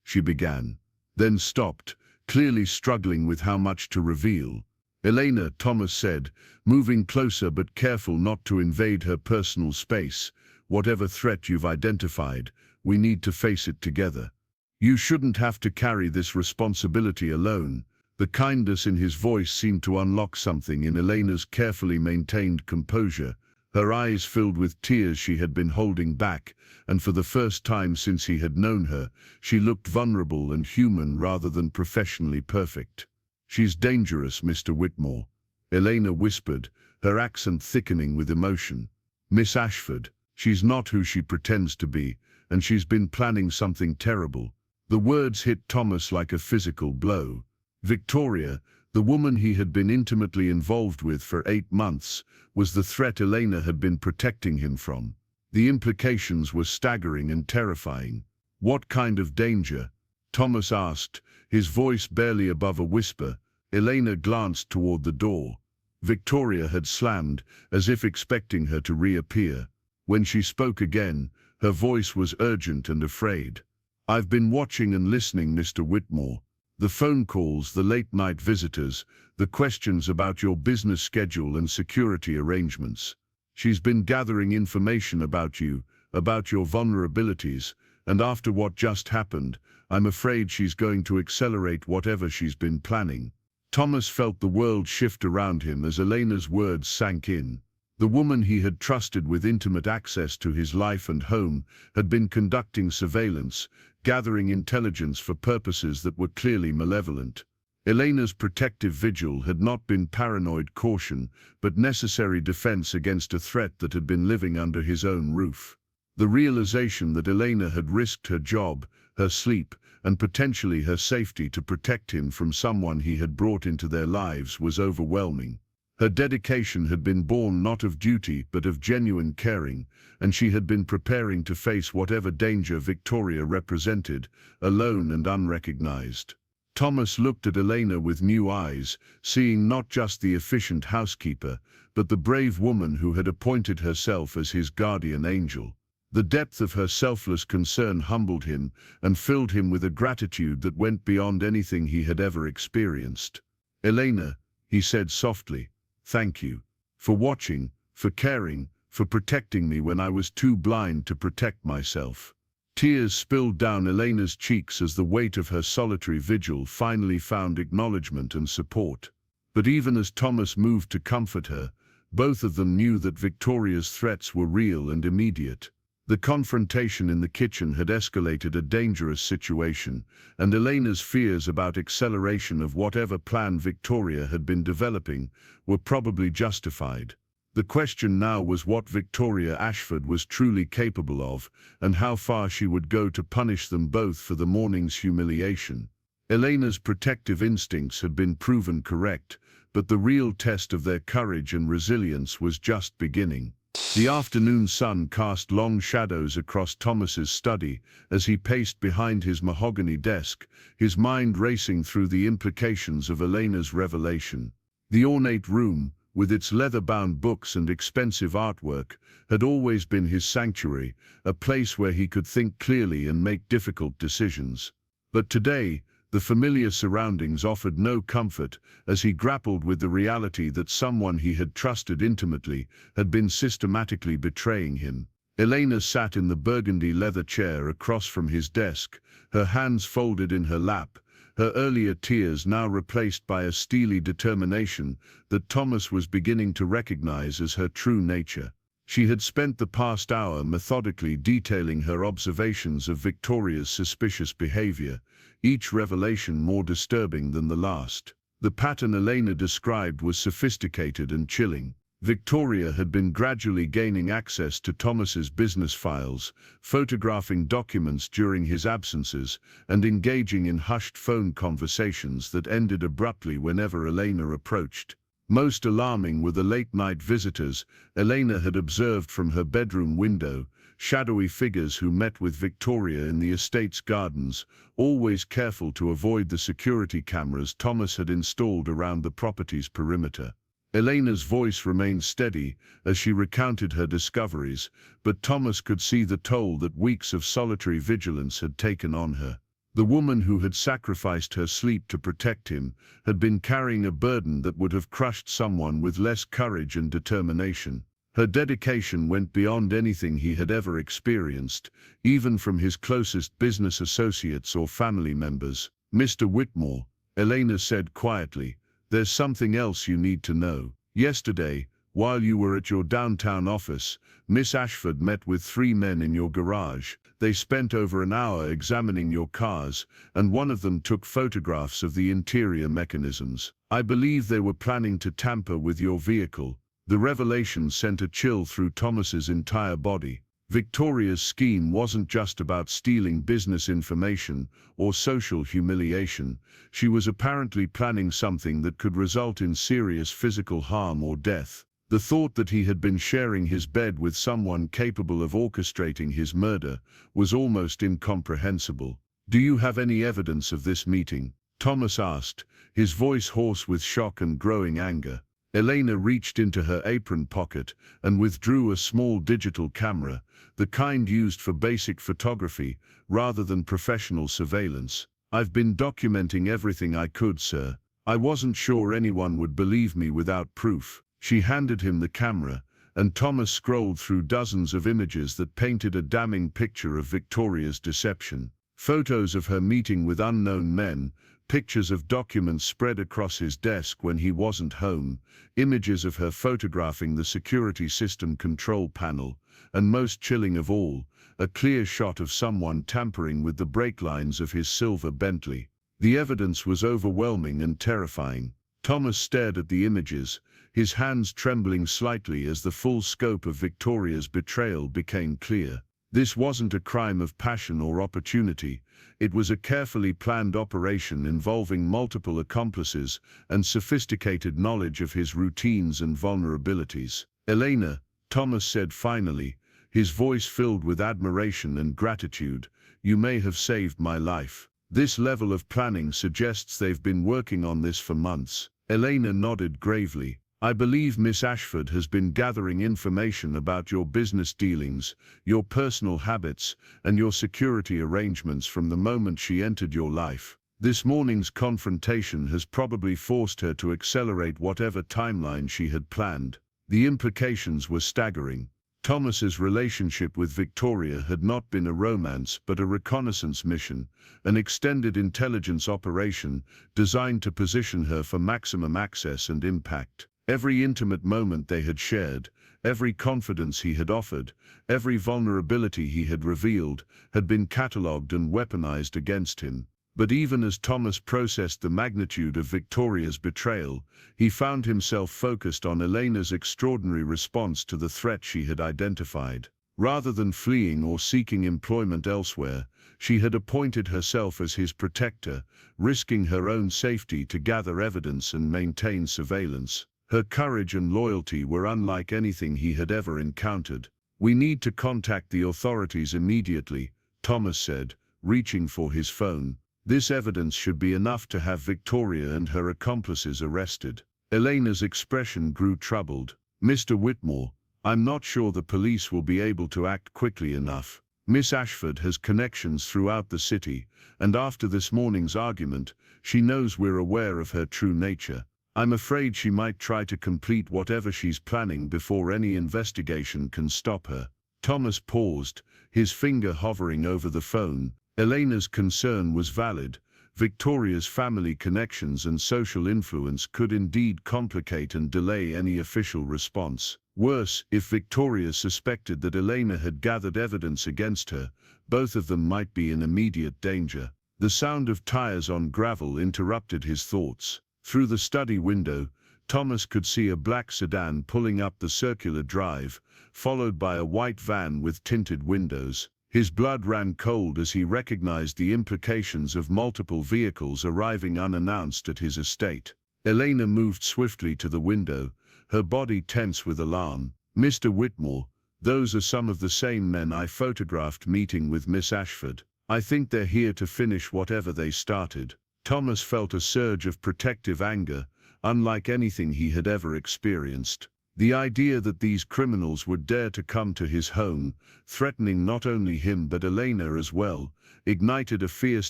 she began, then stopped, clearly struggling with how much to reveal. "Elena," Thomas said, moving closer but careful not to invade her personal space, "whatever threat you've identified, we need to face it together. You shouldn't have to carry this responsibility alone." The kindness in his voice seemed to unlock something in Elena's carefully maintained composure. Her eyes filled with tears she had been holding back, and for the first time since he had known her, she looked vulnerable and human rather than professionally perfect. "She's dangerous, Mr. Whitmore," Elena whispered, her accent thickening with emotion. "Miss Ashford, she's not who she pretends to be, and she's been planning something terrible." The words hit Thomas like a physical blow. Victoria, the woman he had been intimately involved with for 8 months, was the threat Elena had been protecting him from. The implications were staggering and terrifying. "What kind of danger?" Thomas asked, his voice barely above a whisper. Elena glanced toward the door. Victoria had slammed, as if expecting her to reappear. When she spoke again, her voice was urgent and afraid. "I've been watching and listening, Mr. Whitmore. The phone calls, the late-night visitors, the questions about your business schedule and security arrangements. She's been gathering information about you, about your vulnerabilities, and after what just happened, I'm afraid she's going to accelerate whatever she's been planning." Thomas felt the world shift around him as Elena's words sank in. The woman he had trusted with intimate access to his life and home had been conducting surveillance, gathering intelligence for purposes that were clearly malevolent. Elena's protective vigil had not been paranoid caution, but necessary defense against a threat that had been living under his own roof. The realization that Elena had risked her job, her sleep, and potentially her safety to protect him from someone he had brought into their lives was overwhelming. Her dedication had been born not of duty but of genuine caring, and she had been preparing to face whatever danger Victoria represented, alone and unrecognized. Thomas looked at Elena with new eyes, seeing not just the efficient housekeeper, but the brave woman who had appointed herself as his guardian angel. The depth of her selfless concern humbled him and filled him with a gratitude that went beyond anything he had ever experienced. "Elena," he said softly, "thank you. For watching, for caring, for protecting me when I was too blind to protect myself." Tears spilled down Elena's cheeks as the weight of her solitary vigil finally found acknowledgement and support. But even as Thomas moved to comfort her, both of them knew that Victoria's threats were real and immediate. The confrontation in the kitchen had escalated a dangerous situation, and Elena's fears about acceleration of whatever plan Victoria had been developing were probably justified. The question now was what Victoria Ashford was truly capable of, and how far she would go to punish them both for the morning's humiliation. Elena's protective instincts had been proven correct, but the real test of their courage and resilience was just beginning. The afternoon sun cast long shadows across Thomas's study as he paced behind his mahogany desk, his mind racing through the implications of Elena's revelation. The ornate room, with its leather-bound books and expensive artwork, had always been his sanctuary, a place where he could think clearly and make difficult decisions. But today, the familiar surroundings offered no comfort as he grappled with the reality that someone he had trusted intimately had been systematically betraying him. Elena sat in the burgundy leather chair across from his desk, her hands folded in her lap, her earlier tears now replaced by a steely determination that Thomas was beginning to recognize as her true nature. She had spent the past hour methodically detailing her observations of Victoria's suspicious behavior, each revelation more disturbing than the last. The pattern Elena described was sophisticated and chilling. Victoria had been gradually gaining access to Thomas's business files, photographing documents during his absences, and engaging in hushed phone conversations that ended abruptly whenever Elena approached. Most alarming were the late-night visitors Elena had observed from her bedroom window, shadowy figures who met with Victoria in the estate's gardens, always careful to avoid the security cameras Thomas had installed around the property's perimeter. Elena's voice remained steady as she recounted her discoveries, but Thomas could see the toll that weeks of solitary vigilance had taken on her. The woman who had sacrificed her sleep to protect him had been carrying a burden that would have crushed someone with less courage and determination. Her dedication went beyond anything he had ever experienced, even from his closest business associates or family members. "Mr. Whitmore," Elena said quietly, "there's something else you need to know. Yesterday, while you were at your downtown office, Miss Ashford met with 3 men in your garage. They spent over an hour examining your cars, and one of them took photographs of the interior mechanisms. I believe they were planning to tamper with your vehicle." The revelation sent a chill through Thomas's entire body. Victoria's scheme wasn't just about stealing business information or social humiliation. She was apparently planning something that could result in serious physical harm or death. The thought that he had been sharing his bed with someone capable of orchestrating his murder was almost incomprehensible. "Do you have any evidence of this meeting?" Thomas asked, his voice hoarse with shock and growing anger. Elena reached into her apron pocket and withdrew a small digital camera, the kind used for basic photography rather than professional surveillance. "I've been documenting everything I could, sir. I wasn't sure anyone would believe me without proof." She handed him the camera, and Thomas scrolled through dozens of images that painted a damning picture of Victoria's deception. Photos of her meeting with unknown men, pictures of documents spread across his desk when he wasn't home, images of her photographing the security system control panel, and most chilling of all, a clear shot of someone tampering with the brake lines of his silver Bentley. The evidence was overwhelming and terrifying. Thomas stared at the images, his hands trembling slightly as the full scope of Victoria's betrayal became clear. This wasn't a crime of passion or opportunity. It was a carefully planned operation involving multiple accomplices and sophisticated knowledge of his routines and vulnerabilities. "Elena," Thomas said finally, his voice filled with admiration and gratitude, "you may have saved my life. This level of planning suggests they've been working on this for months." Elena nodded gravely. "I believe Miss Ashford has been gathering information about your business dealings, your personal habits, and your security arrangements from the moment she entered your life. This morning's confrontation has probably forced her to accelerate whatever timeline she had planned." The implications were staggering. Thomas's relationship with Victoria had not been a romance but a reconnaissance mission, an extended intelligence operation designed to position her for maximum access and impact. Every intimate moment they had shared, every confidence he had offered, every vulnerability he had revealed, had been catalogued and weaponized against him. But even as Thomas processed the magnitude of Victoria's betrayal, he found himself focused on Elena's extraordinary response to the threat she had identified. Rather than fleeing or seeking employment elsewhere, she had appointed herself as his protector, risking her own safety to gather evidence and maintain surveillance. Her courage and loyalty were unlike anything he had ever encountered. "We need to contact the authorities immediately," Thomas said, reaching for his phone. "This evidence should be enough to have Victoria and her accomplices arrested." Elena's expression grew troubled. "Mr. Whitmore, I'm not sure the police will be able to act quickly enough. Miss Ashford has connections throughout the city, and after this morning's argument, she knows we're aware of her true nature. I'm afraid she might try to complete whatever she's planning before any investigation can stop her." Thomas paused, his finger hovering over the phone. Elena's concern was valid. Victoria's family connections and social influence could indeed complicate and delay any official response. Worse, if Victoria suspected that Elena had gathered evidence against her, both of them might be in immediate danger. The sound of tires on gravel interrupted his thoughts. Through the study window, Thomas could see a black sedan pulling up the circular drive, followed by a white van with tinted windows. His blood ran cold as he recognized the implications of multiple vehicles arriving unannounced at his estate. Elena moved swiftly to the window, her body tense with alarm. "Mr. Whitmore, those are some of the same men I photographed meeting with Miss Ashford. I think they're here to finish whatever they started." Thomas felt a surge of protective anger, unlike anything he had ever experienced. The idea that these criminals would dare to come to his home, threatening not only him but Elena as well, ignited a fierce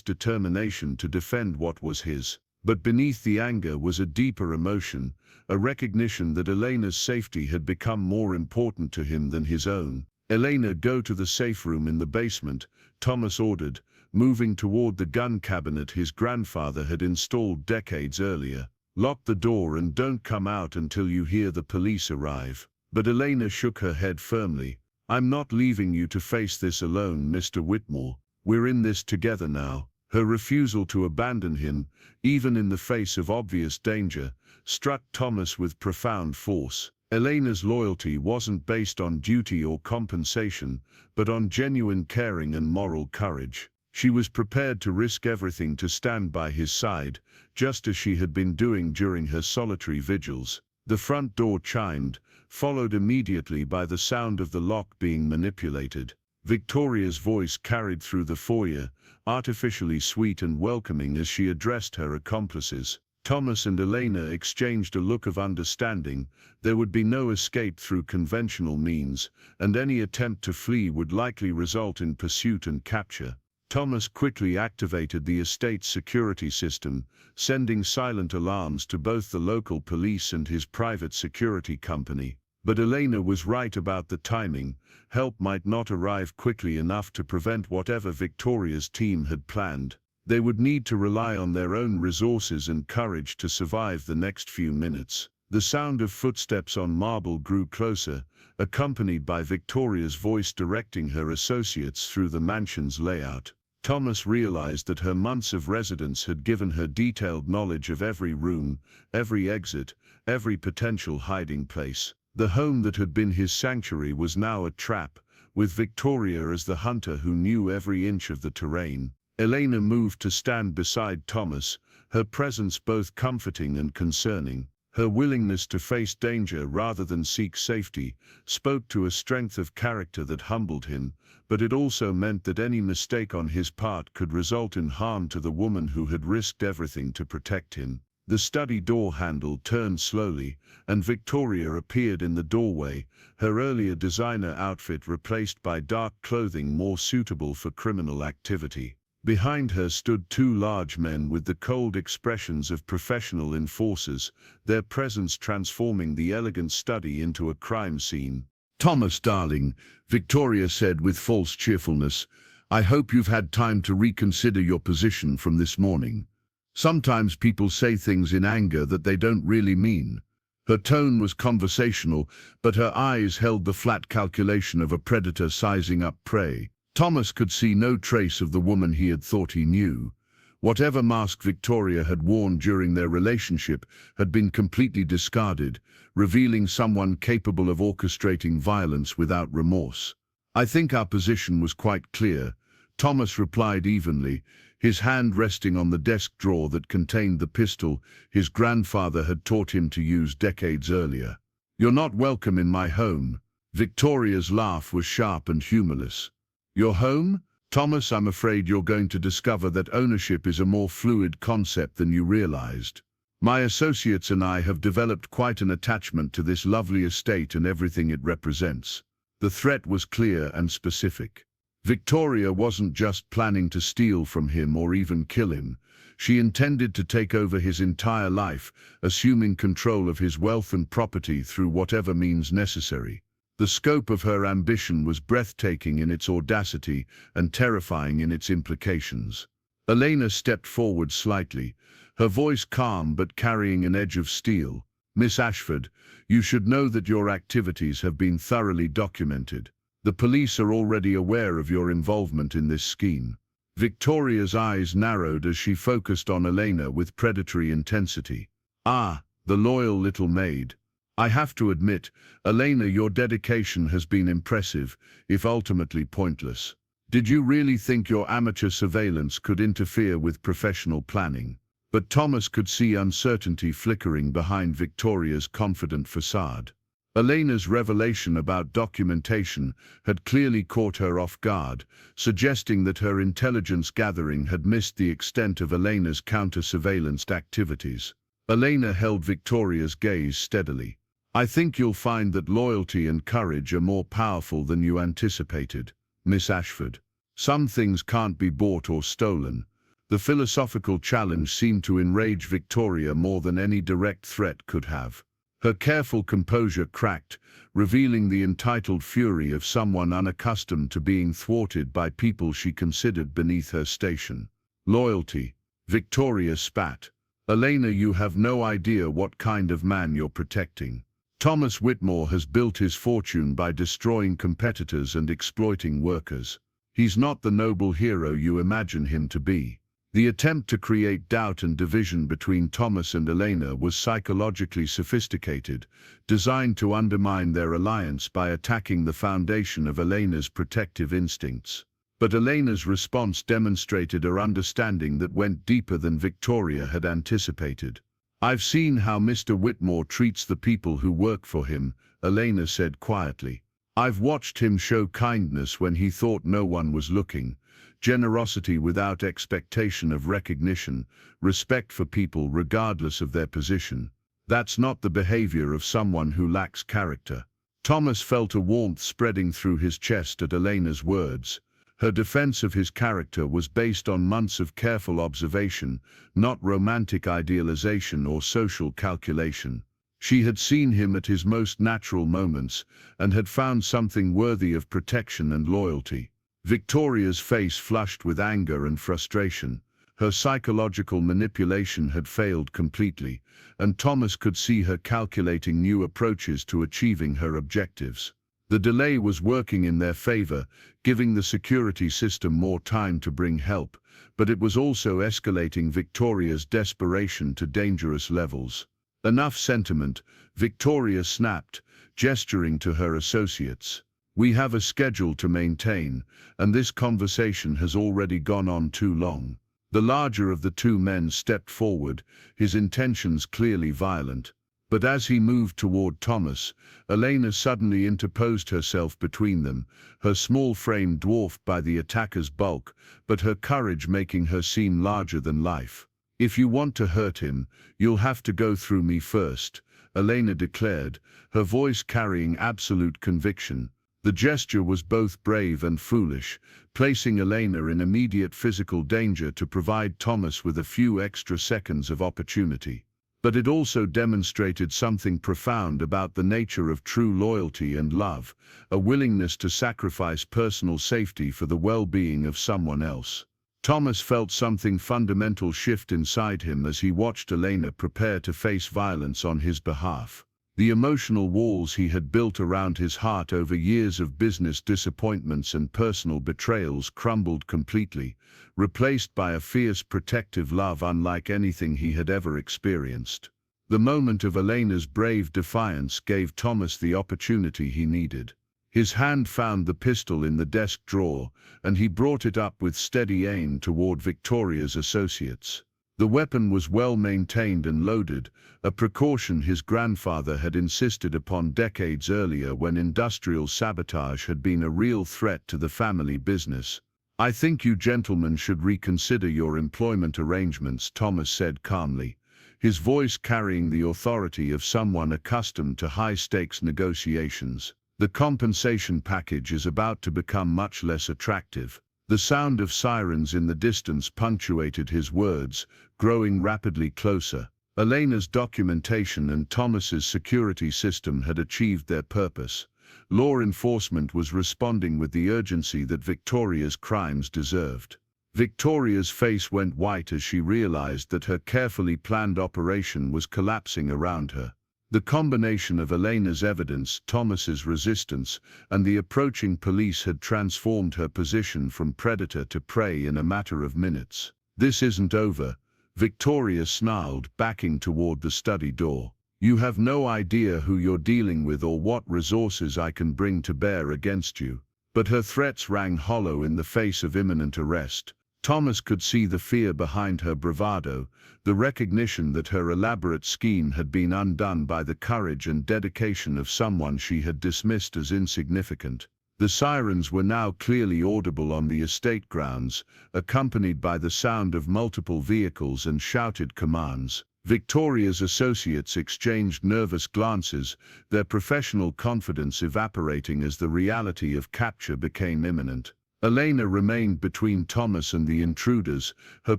determination to defend what was his. But beneath the anger was a deeper emotion, a recognition that Elena's safety had become more important to him than his own. "Elena, go to the safe room in the basement," Thomas ordered, moving toward the gun cabinet his grandfather had installed decades earlier. "Lock the door and don't come out until you hear the police arrive." But Elena shook her head firmly. "I'm not leaving you to face this alone, Mr. Whitmore. We're in this together now." Her refusal to abandon him, even in the face of obvious danger, struck Thomas with profound force. Elena's loyalty wasn't based on duty or compensation, but on genuine caring and moral courage. She was prepared to risk everything to stand by his side, just as she had been doing during her solitary vigils. The front door chimed, followed immediately by the sound of the lock being manipulated. Victoria's voice carried through the foyer, artificially sweet and welcoming as she addressed her accomplices. Thomas and Elena exchanged a look of understanding. There would be no escape through conventional means, and any attempt to flee would likely result in pursuit and capture. Thomas quickly activated the estate's security system, sending silent alarms to both the local police and his private security company. But Elena was right about the timing. Help might not arrive quickly enough to prevent whatever Victoria's team had planned. They would need to rely on their own resources and courage to survive the next few minutes. The sound of footsteps on marble grew closer, accompanied by Victoria's voice directing her associates through the mansion's layout. Thomas realized that her months of residence had given her detailed knowledge of every room, every exit, every potential hiding place. The home that had been his sanctuary was now a trap, with Victoria as the hunter who knew every inch of the terrain. Elena moved to stand beside Thomas, her presence both comforting and concerning. Her willingness to face danger rather than seek safety spoke to a strength of character that humbled him, but it also meant that any mistake on his part could result in harm to the woman who had risked everything to protect him. The study door handle turned slowly, and Victoria appeared in the doorway, her earlier designer outfit replaced by dark clothing more suitable for criminal activity. Behind her stood two large men with the cold expressions of professional enforcers, their presence transforming the elegant study into a crime scene. "Thomas, darling," Victoria said with false cheerfulness, "I hope you've had time to reconsider your position from this morning. Sometimes people say things in anger that they don't really mean." Her tone was conversational, but her eyes held the flat calculation of a predator sizing up prey. Thomas could see no trace of the woman he had thought he knew. Whatever mask Victoria had worn during their relationship had been completely discarded, revealing someone capable of orchestrating violence without remorse. "I think our position was quite clear," Thomas replied evenly, his hand resting on the desk drawer that contained the pistol his grandfather had taught him to use decades earlier. "You're not welcome in my home." Victoria's laugh was sharp and humorless. "Your home? Thomas, I'm afraid you're going to discover that ownership is a more fluid concept than you realized. My associates and I have developed quite an attachment to this lovely estate and everything it represents. The threat was clear and specific. Victoria wasn't just planning to steal from him or even kill him. She intended to take over his entire life, assuming control of his wealth and property through whatever means necessary. The scope of her ambition was breathtaking in its audacity and terrifying in its implications. Elena stepped forward slightly, her voice calm but carrying an edge of steel. Miss Ashford, you should know that your activities have been thoroughly documented. The police are already aware of your involvement in this scheme. Victoria's eyes narrowed as she focused on Elena with predatory intensity. Ah, the loyal little maid. I have to admit, Elena, your dedication has been impressive, if ultimately pointless. Did you really think your amateur surveillance could interfere with professional planning? But Thomas could see uncertainty flickering behind Victoria's confident facade. Elena's revelation about documentation had clearly caught her off guard, suggesting that her intelligence gathering had missed the extent of Elena's counter-surveillance activities. Elena held Victoria's gaze steadily. I think you'll find that loyalty and courage are more powerful than you anticipated, Miss Ashford. Some things can't be bought or stolen. The philosophical challenge seemed to enrage Victoria more than any direct threat could have. Her careful composure cracked, revealing the entitled fury of someone unaccustomed to being thwarted by people she considered beneath her station. Loyalty. Victoria spat. Elena, you have no idea what kind of man you're protecting. Thomas Whitmore has built his fortune by destroying competitors and exploiting workers. He's not the noble hero you imagine him to be. The attempt to create doubt and division between Thomas and Elena was psychologically sophisticated, designed to undermine their alliance by attacking the foundation of Elena's protective instincts. But Elena's response demonstrated her understanding that went deeper than Victoria had anticipated. I've seen how Mr. Whitmore treats the people who work for him, Elena said quietly. I've watched him show kindness when he thought no one was looking, generosity without expectation of recognition, respect for people regardless of their position. That's not the behavior of someone who lacks character. Thomas felt a warmth spreading through his chest at Elena's words. Her defense of his character was based on months of careful observation, not romantic idealization or social calculation. She had seen him at his most natural moments and had found something worthy of protection and loyalty. Victoria's face flushed with anger and frustration. Her psychological manipulation had failed completely, and Thomas could see her calculating new approaches to achieving her objectives. The delay was working in their favor, giving the security system more time to bring help, but it was also escalating Victoria's desperation to dangerous levels. Enough sentiment, Victoria snapped, gesturing to her associates. We have a schedule to maintain, and this conversation has already gone on too long. The larger of the two men stepped forward, his intentions clearly violent. But as he moved toward Thomas, Elena suddenly interposed herself between them, her small frame dwarfed by the attacker's bulk, but her courage making her seem larger than life. If you want to hurt him, you'll have to go through me first, Elena declared, her voice carrying absolute conviction. The gesture was both brave and foolish, placing Elena in immediate physical danger to provide Thomas with a few extra seconds of opportunity. But it also demonstrated something profound about the nature of true loyalty and love, a willingness to sacrifice personal safety for the well-being of someone else. Thomas felt something fundamental shift inside him as he watched Elena prepare to face violence on his behalf. The emotional walls he had built around his heart over years of business disappointments and personal betrayals crumbled completely, replaced by a fierce protective love unlike anything he had ever experienced. The moment of Elena's brave defiance gave Thomas the opportunity he needed. His hand found the pistol in the desk drawer, and he brought it up with steady aim toward Victoria's associates. The weapon was well maintained and loaded, a precaution his grandfather had insisted upon decades earlier when industrial sabotage had been a real threat to the family business. I think you gentlemen should reconsider your employment arrangements, Thomas said calmly, his voice carrying the authority of someone accustomed to high-stakes negotiations. "The compensation package is about to become much less attractive." The sound of sirens in the distance punctuated his words, growing rapidly closer. Elena's documentation and Thomas's security system had achieved their purpose. Law enforcement was responding with the urgency that Victoria's crimes deserved. Victoria's face went white as she realized that her carefully planned operation was collapsing around her. The combination of Elena's evidence, Thomas's resistance, and the approaching police had transformed her position from predator to prey in a matter of minutes. "This isn't over," Victoria snarled, backing toward the study door. "You have no idea who you're dealing with or what resources I can bring to bear against you." But her threats rang hollow in the face of imminent arrest. Thomas could see the fear behind her bravado, the recognition that her elaborate scheme had been undone by the courage and dedication of someone she had dismissed as insignificant. The sirens were now clearly audible on the estate grounds, accompanied by the sound of multiple vehicles and shouted commands. Victoria's associates exchanged nervous glances, their professional confidence evaporating as the reality of capture became imminent. Elena remained between Thomas and the intruders, her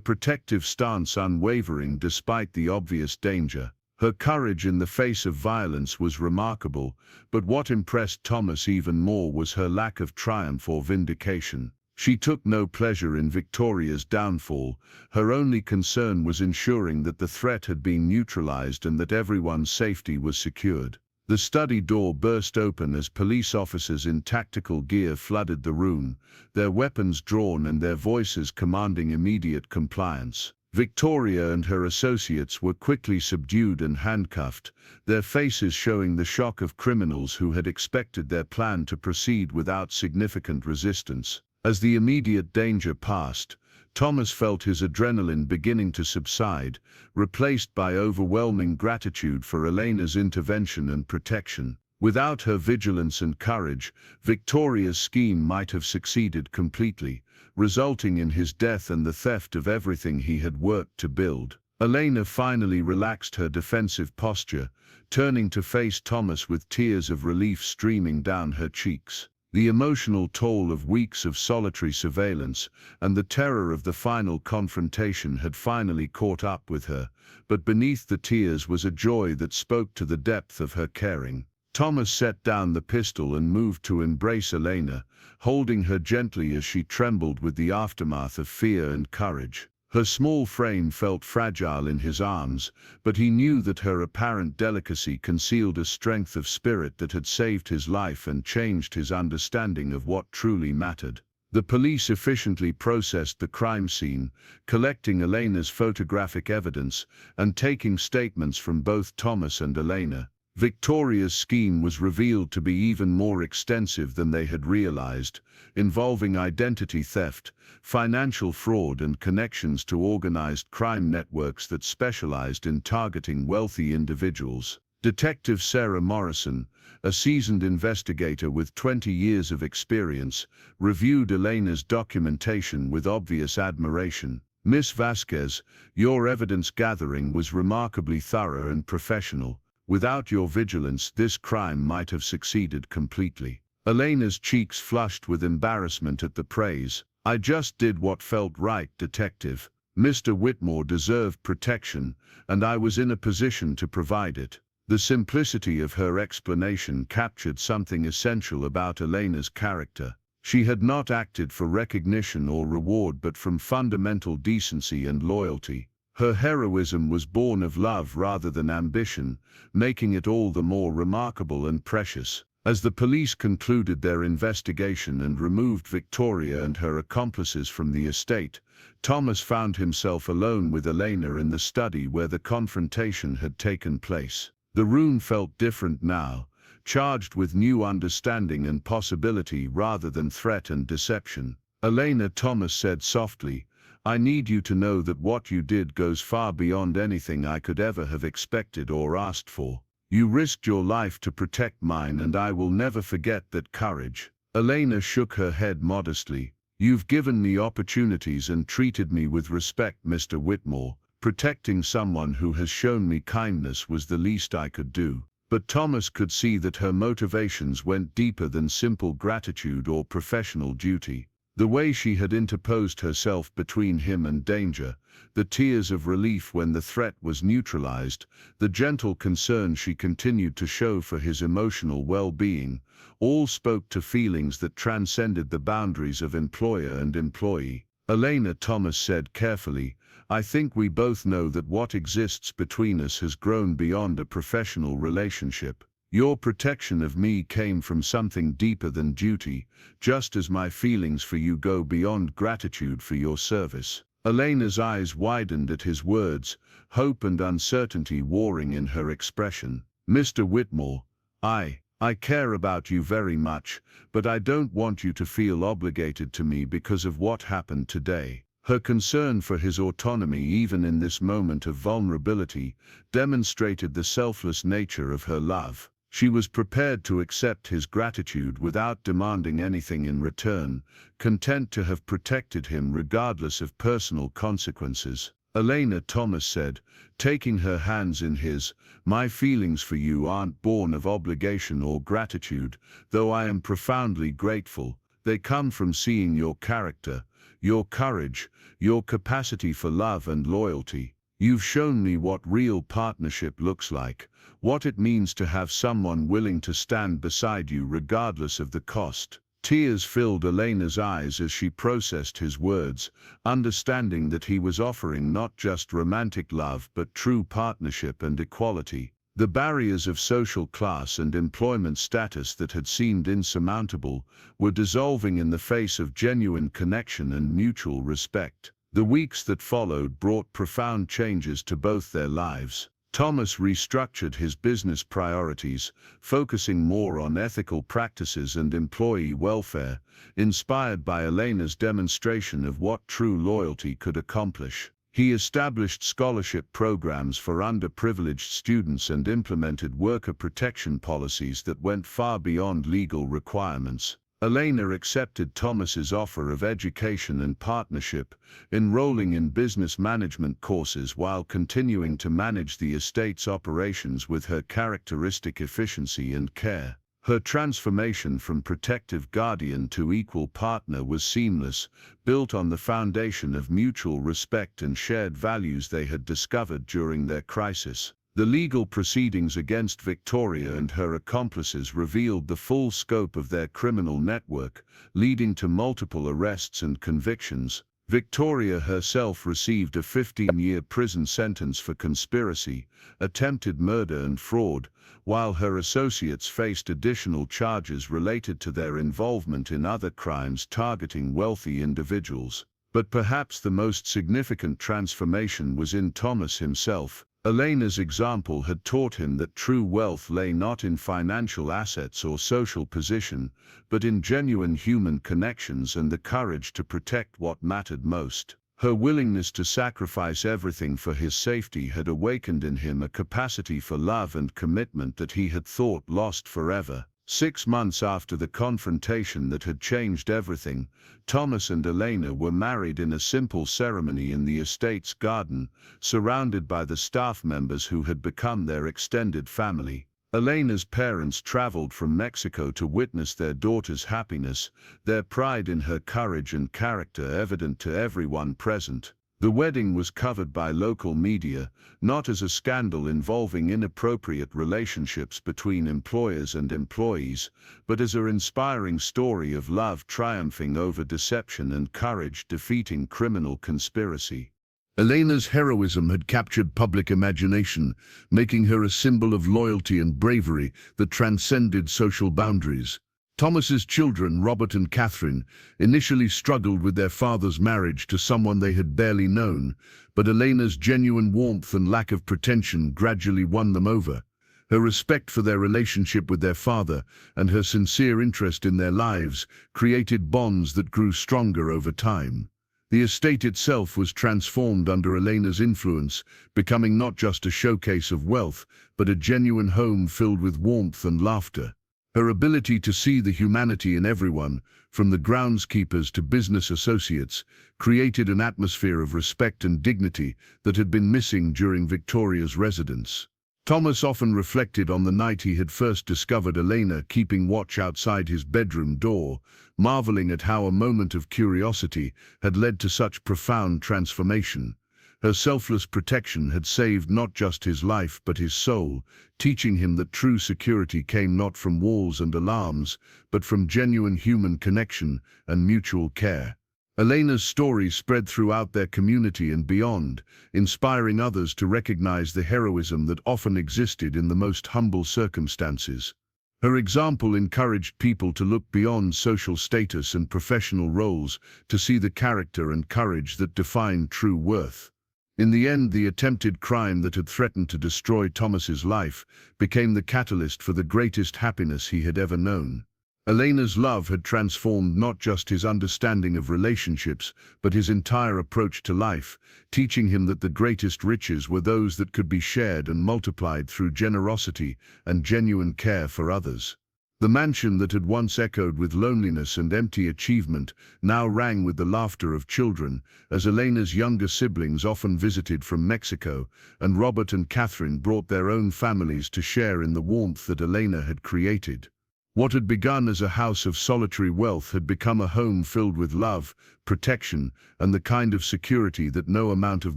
protective stance unwavering despite the obvious danger. Her courage in the face of violence was remarkable, but what impressed Thomas even more was her lack of triumph or vindication. She took no pleasure in Victoria's downfall. Her only concern was ensuring that the threat had been neutralized and that everyone's safety was secured. The study door burst open as police officers in tactical gear flooded the room, their weapons drawn and their voices commanding immediate compliance. Victoria and her associates were quickly subdued and handcuffed, their faces showing the shock of criminals who had expected their plan to proceed without significant resistance. As the immediate danger passed, Thomas felt his adrenaline beginning to subside, replaced by overwhelming gratitude for Elena's intervention and protection. Without her vigilance and courage, Victoria's scheme might have succeeded completely, resulting in his death and the theft of everything he had worked to build. Elena finally relaxed her defensive posture, turning to face Thomas with tears of relief streaming down her cheeks. The emotional toll of weeks of solitary surveillance and the terror of the final confrontation had finally caught up with her, but beneath the tears was a joy that spoke to the depth of her caring. Thomas set down the pistol and moved to embrace Elena, holding her gently as she trembled with the aftermath of fear and courage. Her small frame felt fragile in his arms, but he knew that her apparent delicacy concealed a strength of spirit that had saved his life and changed his understanding of what truly mattered. The police efficiently processed the crime scene, collecting Elena's photographic evidence and taking statements from both Thomas and Elena. Victoria's scheme was revealed to be even more extensive than they had realized, involving identity theft, financial fraud and connections to organized crime networks that specialized in targeting wealthy individuals. Detective Sarah Morrison, a seasoned investigator with 20 years of experience, reviewed Elena's documentation with obvious admiration. "Miss Vasquez, your evidence gathering was remarkably thorough and professional. Without your vigilance, this crime might have succeeded completely." Elena's cheeks flushed with embarrassment at the praise. "I just did what felt right, Detective. Mr. Whitmore deserved protection, and I was in a position to provide it." The simplicity of her explanation captured something essential about Elena's character. She had not acted for recognition or reward but from fundamental decency and loyalty. Her heroism was born of love rather than ambition, making it all the more remarkable and precious. As the police concluded their investigation and removed Victoria and her accomplices from the estate, Thomas found himself alone with Elena in the study where the confrontation had taken place. The room felt different now, charged with new understanding and possibility rather than threat and deception. "Elena," Thomas said softly, "I need you to know that what you did goes far beyond anything I could ever have expected or asked for. You risked your life to protect mine, and I will never forget that courage." Elena shook her head modestly. "You've given me opportunities and treated me with respect, Mr. Whitmore, Protecting someone who has shown me kindness was the least I could do. But Thomas could see that her motivations went deeper than simple gratitude or professional duty. The way she had interposed herself between him and danger, the tears of relief when the threat was neutralized, the gentle concern she continued to show for his emotional well-being, all spoke to feelings that transcended the boundaries of employer and employee. "Elena," Thomas said carefully, "I think we both know that what exists between us has grown beyond a professional relationship. Your protection of me came from something deeper than duty, just as my feelings for you go beyond gratitude for your service." Elena's eyes widened at his words, hope and uncertainty warring in her expression. "Mr. Whitmore, I care about you very much, but I don't want you to feel obligated to me because of what happened today." Her concern for his autonomy, even in this moment of vulnerability, demonstrated the selfless nature of her love. She was prepared to accept his gratitude without demanding anything in return, content to have protected him regardless of personal consequences. "Elena," Thomas said, taking her hands in his, "my feelings for you aren't born of obligation or gratitude, though I am profoundly grateful. They come from seeing your character, your courage, your capacity for love and loyalty. You've shown me what real partnership looks like, what it means to have someone willing to stand beside you regardless of the cost." Tears filled Elena's eyes as she processed his words, understanding that he was offering not just romantic love but true partnership and equality. The barriers of social class and employment status that had seemed insurmountable were dissolving in the face of genuine connection and mutual respect. The weeks that followed brought profound changes to both their lives. Thomas restructured his business priorities, focusing more on ethical practices and employee welfare, inspired by Elena's demonstration of what true loyalty could accomplish. He established scholarship programs for underprivileged students and implemented worker protection policies that went far beyond legal requirements. Elena accepted Thomas's offer of education and partnership, enrolling in business management courses while continuing to manage the estate's operations with her characteristic efficiency and care. Her transformation from protective guardian to equal partner was seamless, built on the foundation of mutual respect and shared values they had discovered during their crisis. The legal proceedings against Victoria and her accomplices revealed the full scope of their criminal network, leading to multiple arrests and convictions. Victoria herself received a 15-year prison sentence for conspiracy, attempted murder and fraud, while her associates faced additional charges related to their involvement in other crimes targeting wealthy individuals. But perhaps the most significant transformation was in Thomas himself. Elena's example had taught him that true wealth lay not in financial assets or social position, but in genuine human connections and the courage to protect what mattered most. Her willingness to sacrifice everything for his safety had awakened in him a capacity for love and commitment that he had thought lost forever. 6 months after the confrontation that had changed everything, Thomas and Elena were married in a simple ceremony in the estate's garden, surrounded by the staff members who had become their extended family. Elena's parents traveled from Mexico to witness their daughter's happiness, their pride in her courage and character evident to everyone present. The wedding was covered by local media, not as a scandal involving inappropriate relationships between employers and employees, but as an inspiring story of love triumphing over deception and courage defeating criminal conspiracy. Elena's heroism had captured public imagination, making her a symbol of loyalty and bravery that transcended social boundaries. Thomas's children, Robert and Catherine, initially struggled with their father's marriage to someone they had barely known, but Elena's genuine warmth and lack of pretension gradually won them over. Her respect for their relationship with their father and her sincere interest in their lives created bonds that grew stronger over time. The estate itself was transformed under Elena's influence, becoming not just a showcase of wealth, but a genuine home filled with warmth and laughter. Her ability to see the humanity in everyone, from the groundskeepers to business associates, created an atmosphere of respect and dignity that had been missing during Victoria's residence. Thomas often reflected on the night he had first discovered Elena keeping watch outside his bedroom door, marveling at how a moment of curiosity had led to such profound transformation. Her selfless protection had saved not just his life but his soul, teaching him that true security came not from walls and alarms, but from genuine human connection and mutual care. Elena's story spread throughout their community and beyond, inspiring others to recognize the heroism that often existed in the most humble circumstances. Her example encouraged people to look beyond social status and professional roles to see the character and courage that defined true worth. In the end, the attempted crime that had threatened to destroy Thomas's life became the catalyst for the greatest happiness he had ever known. Elena's love had transformed not just his understanding of relationships, but his entire approach to life, teaching him that the greatest riches were those that could be shared and multiplied through generosity and genuine care for others. The mansion that had once echoed with loneliness and empty achievement now rang with the laughter of children, as Elena's younger siblings often visited from Mexico, and Robert and Catherine brought their own families to share in the warmth that Elena had created. What had begun as a house of solitary wealth had become a home filled with love, protection, and the kind of security that no amount of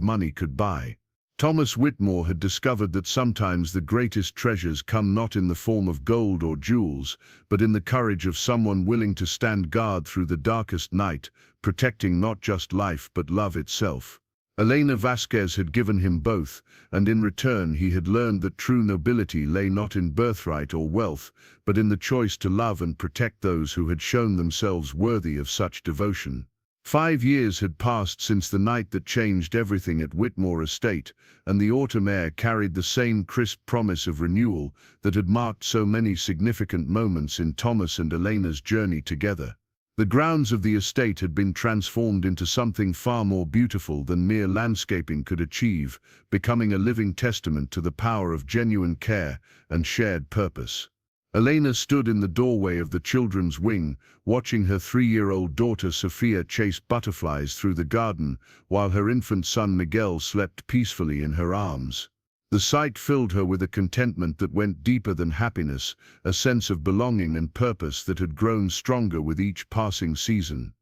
money could buy. Thomas Whitmore had discovered that sometimes the greatest treasures come not in the form of gold or jewels, but in the courage of someone willing to stand guard through the darkest night, protecting not just life but love itself. Elena Vasquez had given him both, and in return he had learned that true nobility lay not in birthright or wealth, but in the choice to love and protect those who had shown themselves worthy of such devotion. 5 years had passed since the night that changed everything at Whitmore Estate, and the autumn air carried the same crisp promise of renewal that had marked so many significant moments in Thomas and Elena's journey together. The grounds of the estate had been transformed into something far more beautiful than mere landscaping could achieve, becoming a living testament to the power of genuine care and shared purpose. Elena stood in the doorway of the children's wing, watching her 3-year-old daughter Sophia chase butterflies through the garden, while her infant son Miguel slept peacefully in her arms. The sight filled her with a contentment that went deeper than happiness, a sense of belonging and purpose that had grown stronger with each passing season.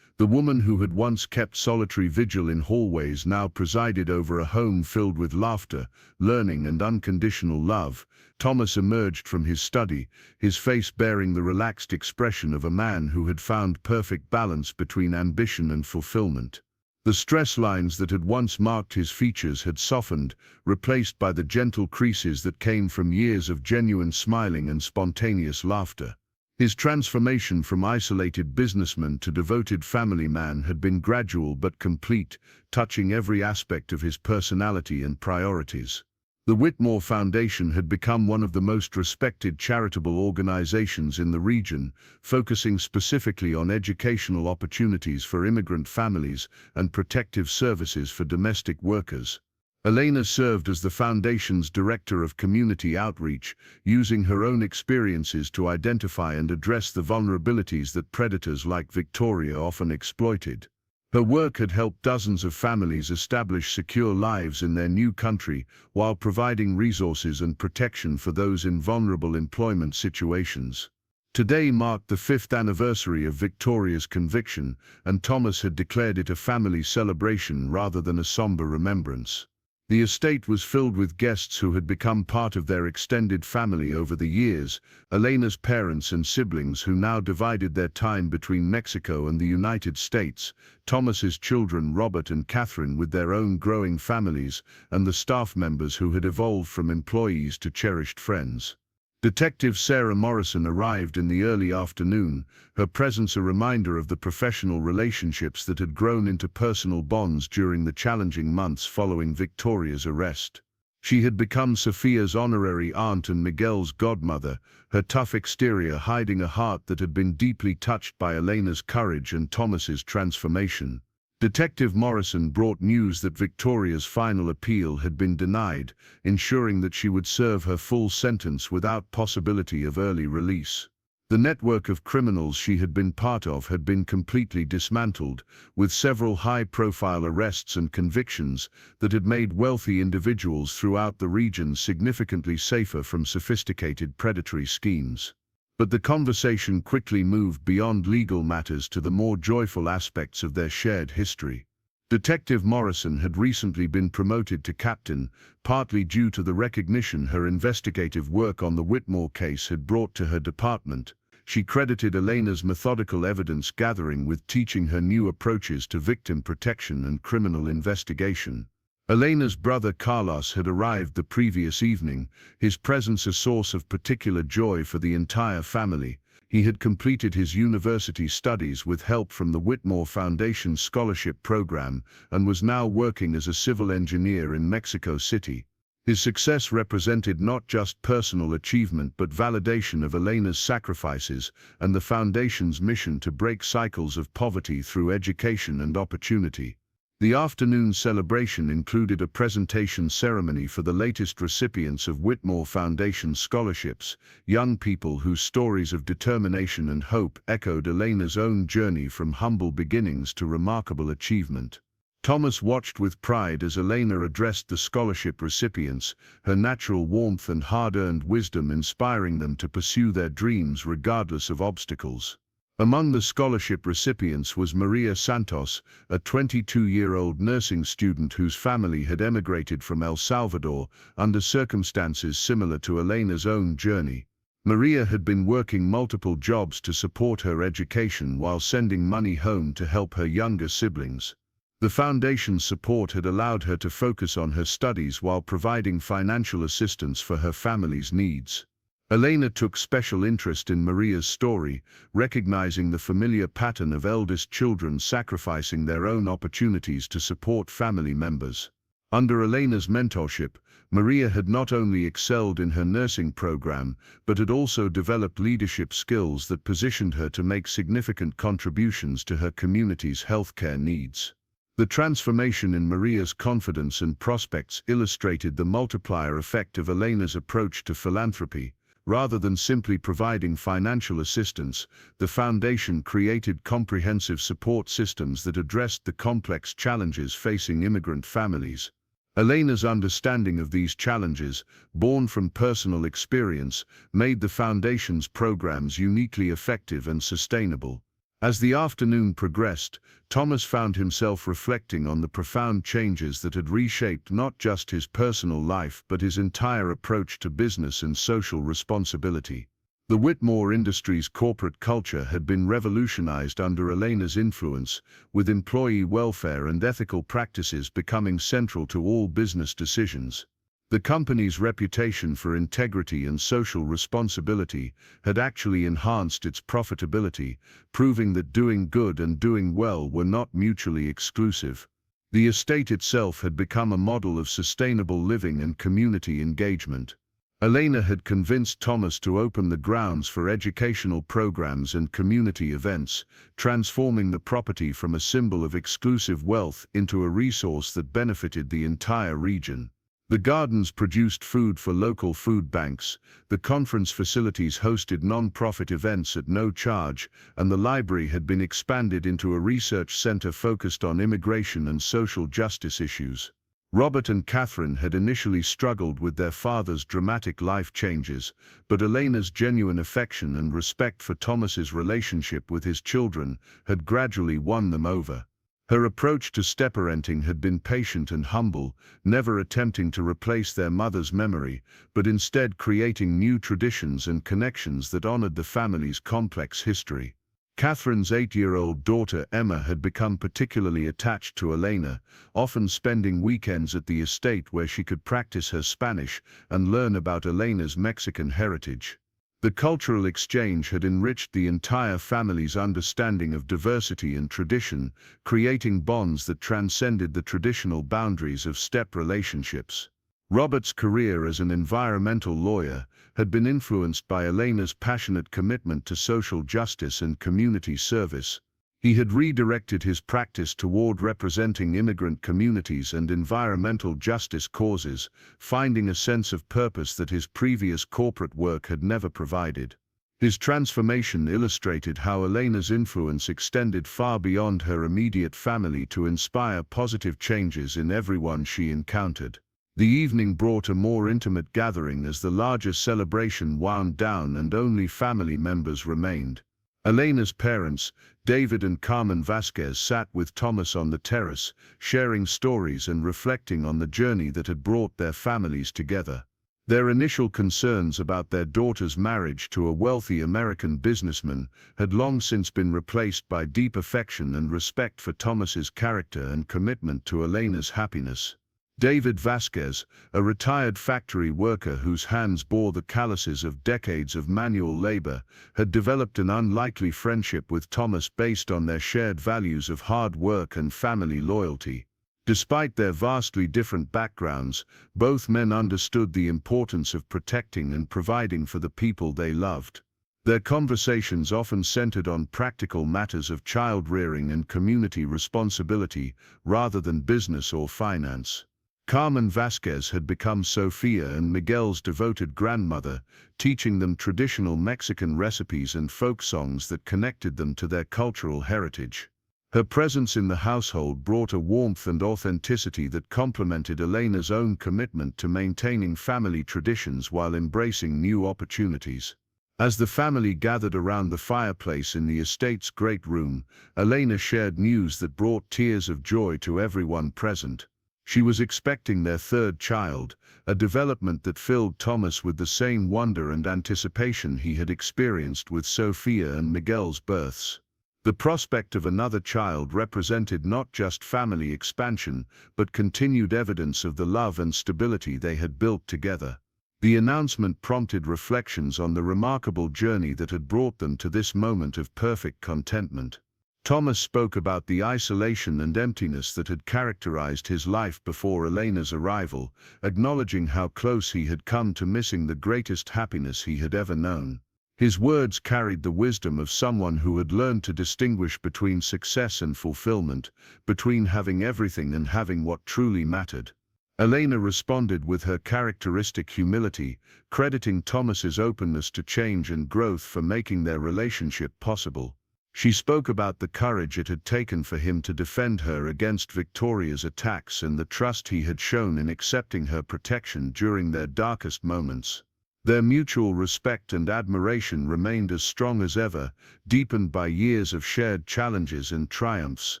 The woman who had once kept solitary vigil in hallways now presided over a home filled with laughter, learning, and unconditional love. Thomas emerged from his study, his face bearing the relaxed expression of a man who had found perfect balance between ambition and fulfillment. The stress lines that had once marked his features had softened, replaced by the gentle creases that came from years of genuine smiling and spontaneous laughter. His transformation from isolated businessman to devoted family man had been gradual but complete, touching every aspect of his personality and priorities. The Whitmore Foundation had become one of the most respected charitable organizations in the region, focusing specifically on educational opportunities for immigrant families and protective services for domestic workers. Elena served as the foundation's director of community outreach, using her own experiences to identify and address the vulnerabilities that predators like Victoria often exploited. Her work had helped dozens of families establish secure lives in their new country, while providing resources and protection for those in vulnerable employment situations. Today marked the 5th anniversary of Victoria's conviction, and Thomas had declared it a family celebration rather than a somber remembrance. The estate was filled with guests who had become part of their extended family over the years, Elena's parents and siblings who now divided their time between Mexico and the United States, Thomas's children Robert and Catherine with their own growing families, and the staff members who had evolved from employees to cherished friends. Detective Sarah Morrison arrived in the early afternoon, her presence a reminder of the professional relationships that had grown into personal bonds during the challenging months following Victoria's arrest. She had become Sophia's honorary aunt and Miguel's godmother, her tough exterior hiding a heart that had been deeply touched by Elena's courage and Thomas's transformation. Detective Morrison brought news that Victoria's final appeal had been denied, ensuring that she would serve her full sentence without possibility of early release. The network of criminals she had been part of had been completely dismantled, with several high-profile arrests and convictions that had made wealthy individuals throughout the region significantly safer from sophisticated predatory schemes. But the conversation quickly moved beyond legal matters to the more joyful aspects of their shared history. Detective Morrison had recently been promoted to captain, partly due to the recognition her investigative work on the Whitmore case had brought to her department. She credited Elena's methodical evidence gathering with teaching her new approaches to victim protection and criminal investigation. Elena's brother Carlos had arrived the previous evening, his presence a source of particular joy for the entire family. He had completed his university studies with help from the Whitmore Foundation Scholarship Program and was now working as a civil engineer in Mexico City. His success represented not just personal achievement but validation of Elena's sacrifices and the Foundation's mission to break cycles of poverty through education and opportunity. The afternoon celebration included a presentation ceremony for the latest recipients of Whitmore Foundation scholarships, young people whose stories of determination and hope echoed Elena's own journey from humble beginnings to remarkable achievement. Thomas watched with pride as Elena addressed the scholarship recipients, her natural warmth and hard-earned wisdom inspiring them to pursue their dreams regardless of obstacles. Among the scholarship recipients was Maria Santos, a 22-year-old nursing student whose family had emigrated from El Salvador under circumstances similar to Elena's own journey. Maria had been working multiple jobs to support her education while sending money home to help her younger siblings. The Foundation's support had allowed her to focus on her studies while providing financial assistance for her family's needs. Elena took special interest in Maria's story, recognizing the familiar pattern of eldest children sacrificing their own opportunities to support family members. Under Elena's mentorship, Maria had not only excelled in her nursing program, but had also developed leadership skills that positioned her to make significant contributions to her community's healthcare needs. The transformation in Maria's confidence and prospects illustrated the multiplier effect of Elena's approach to philanthropy. Rather than simply providing financial assistance, the Foundation created comprehensive support systems that addressed the complex challenges facing immigrant families. Elena's understanding of these challenges, born from personal experience, made the Foundation's programs uniquely effective and sustainable. As the afternoon progressed, Thomas found himself reflecting on the profound changes that had reshaped not just his personal life but his entire approach to business and social responsibility. The Whitmore Industries corporate culture had been revolutionized under Elena's influence, with employee welfare and ethical practices becoming central to all business decisions. The company's reputation for integrity and social responsibility had actually enhanced its profitability, proving that doing good and doing well were not mutually exclusive. The estate itself had become a model of sustainable living and community engagement. Elena had convinced Thomas to open the grounds for educational programs and community events, transforming the property from a symbol of exclusive wealth into a resource that benefited the entire region. The gardens produced food for local food banks, the conference facilities hosted non-profit events at no charge, and the library had been expanded into a research center focused on immigration and social justice issues. Robert and Catherine had initially struggled with their father's dramatic life changes, but Elena's genuine affection and respect for Thomas's relationship with his children had gradually won them over. Her approach to step-parenting had been patient and humble, never attempting to replace their mother's memory, but instead creating new traditions and connections that honored the family's complex history. Catherine's 8-year-old daughter Emma had become particularly attached to Elena, often spending weekends at the estate where she could practice her Spanish and learn about Elena's Mexican heritage. The cultural exchange had enriched the entire family's understanding of diversity and tradition, creating bonds that transcended the traditional boundaries of step relationships. Robert's career as an environmental lawyer had been influenced by Elena's passionate commitment to social justice and community service. He had redirected his practice toward representing immigrant communities and environmental justice causes, finding a sense of purpose that his previous corporate work had never provided. His transformation illustrated how Elena's influence extended far beyond her immediate family to inspire positive changes in everyone she encountered. The evening brought a more intimate gathering as the larger celebration wound down and only family members remained. Elena's parents, David and Carmen Vasquez, sat with Thomas on the terrace, sharing stories and reflecting on the journey that had brought their families together. Their initial concerns about their daughter's marriage to a wealthy American businessman had long since been replaced by deep affection and respect for Thomas's character and commitment to Elena's happiness. David Vasquez, a retired factory worker whose hands bore the calluses of decades of manual labor, had developed an unlikely friendship with Thomas based on their shared values of hard work and family loyalty. Despite their vastly different backgrounds, both men understood the importance of protecting and providing for the people they loved. Their conversations often centered on practical matters of child rearing and community responsibility, rather than business or finance. Carmen Vasquez had become Sofia and Miguel's devoted grandmother, teaching them traditional Mexican recipes and folk songs that connected them to their cultural heritage. Her presence in the household brought a warmth and authenticity that complemented Elena's own commitment to maintaining family traditions while embracing new opportunities. As the family gathered around the fireplace in the estate's great room, Elena shared news that brought tears of joy to everyone present. She was expecting their third child, a development that filled Thomas with the same wonder and anticipation he had experienced with Sofia and Miguel's births. The prospect of another child represented not just family expansion, but continued evidence of the love and stability they had built together. The announcement prompted reflections on the remarkable journey that had brought them to this moment of perfect contentment. Thomas spoke about the isolation and emptiness that had characterized his life before Elena's arrival, acknowledging how close he had come to missing the greatest happiness he had ever known. His words carried the wisdom of someone who had learned to distinguish between success and fulfillment, between having everything and having what truly mattered. Elena responded with her characteristic humility, crediting Thomas's openness to change and growth for making their relationship possible. She spoke about the courage it had taken for him to defend her against Victoria's attacks and the trust he had shown in accepting her protection during their darkest moments. Their mutual respect and admiration remained as strong as ever, deepened by years of shared challenges and triumphs.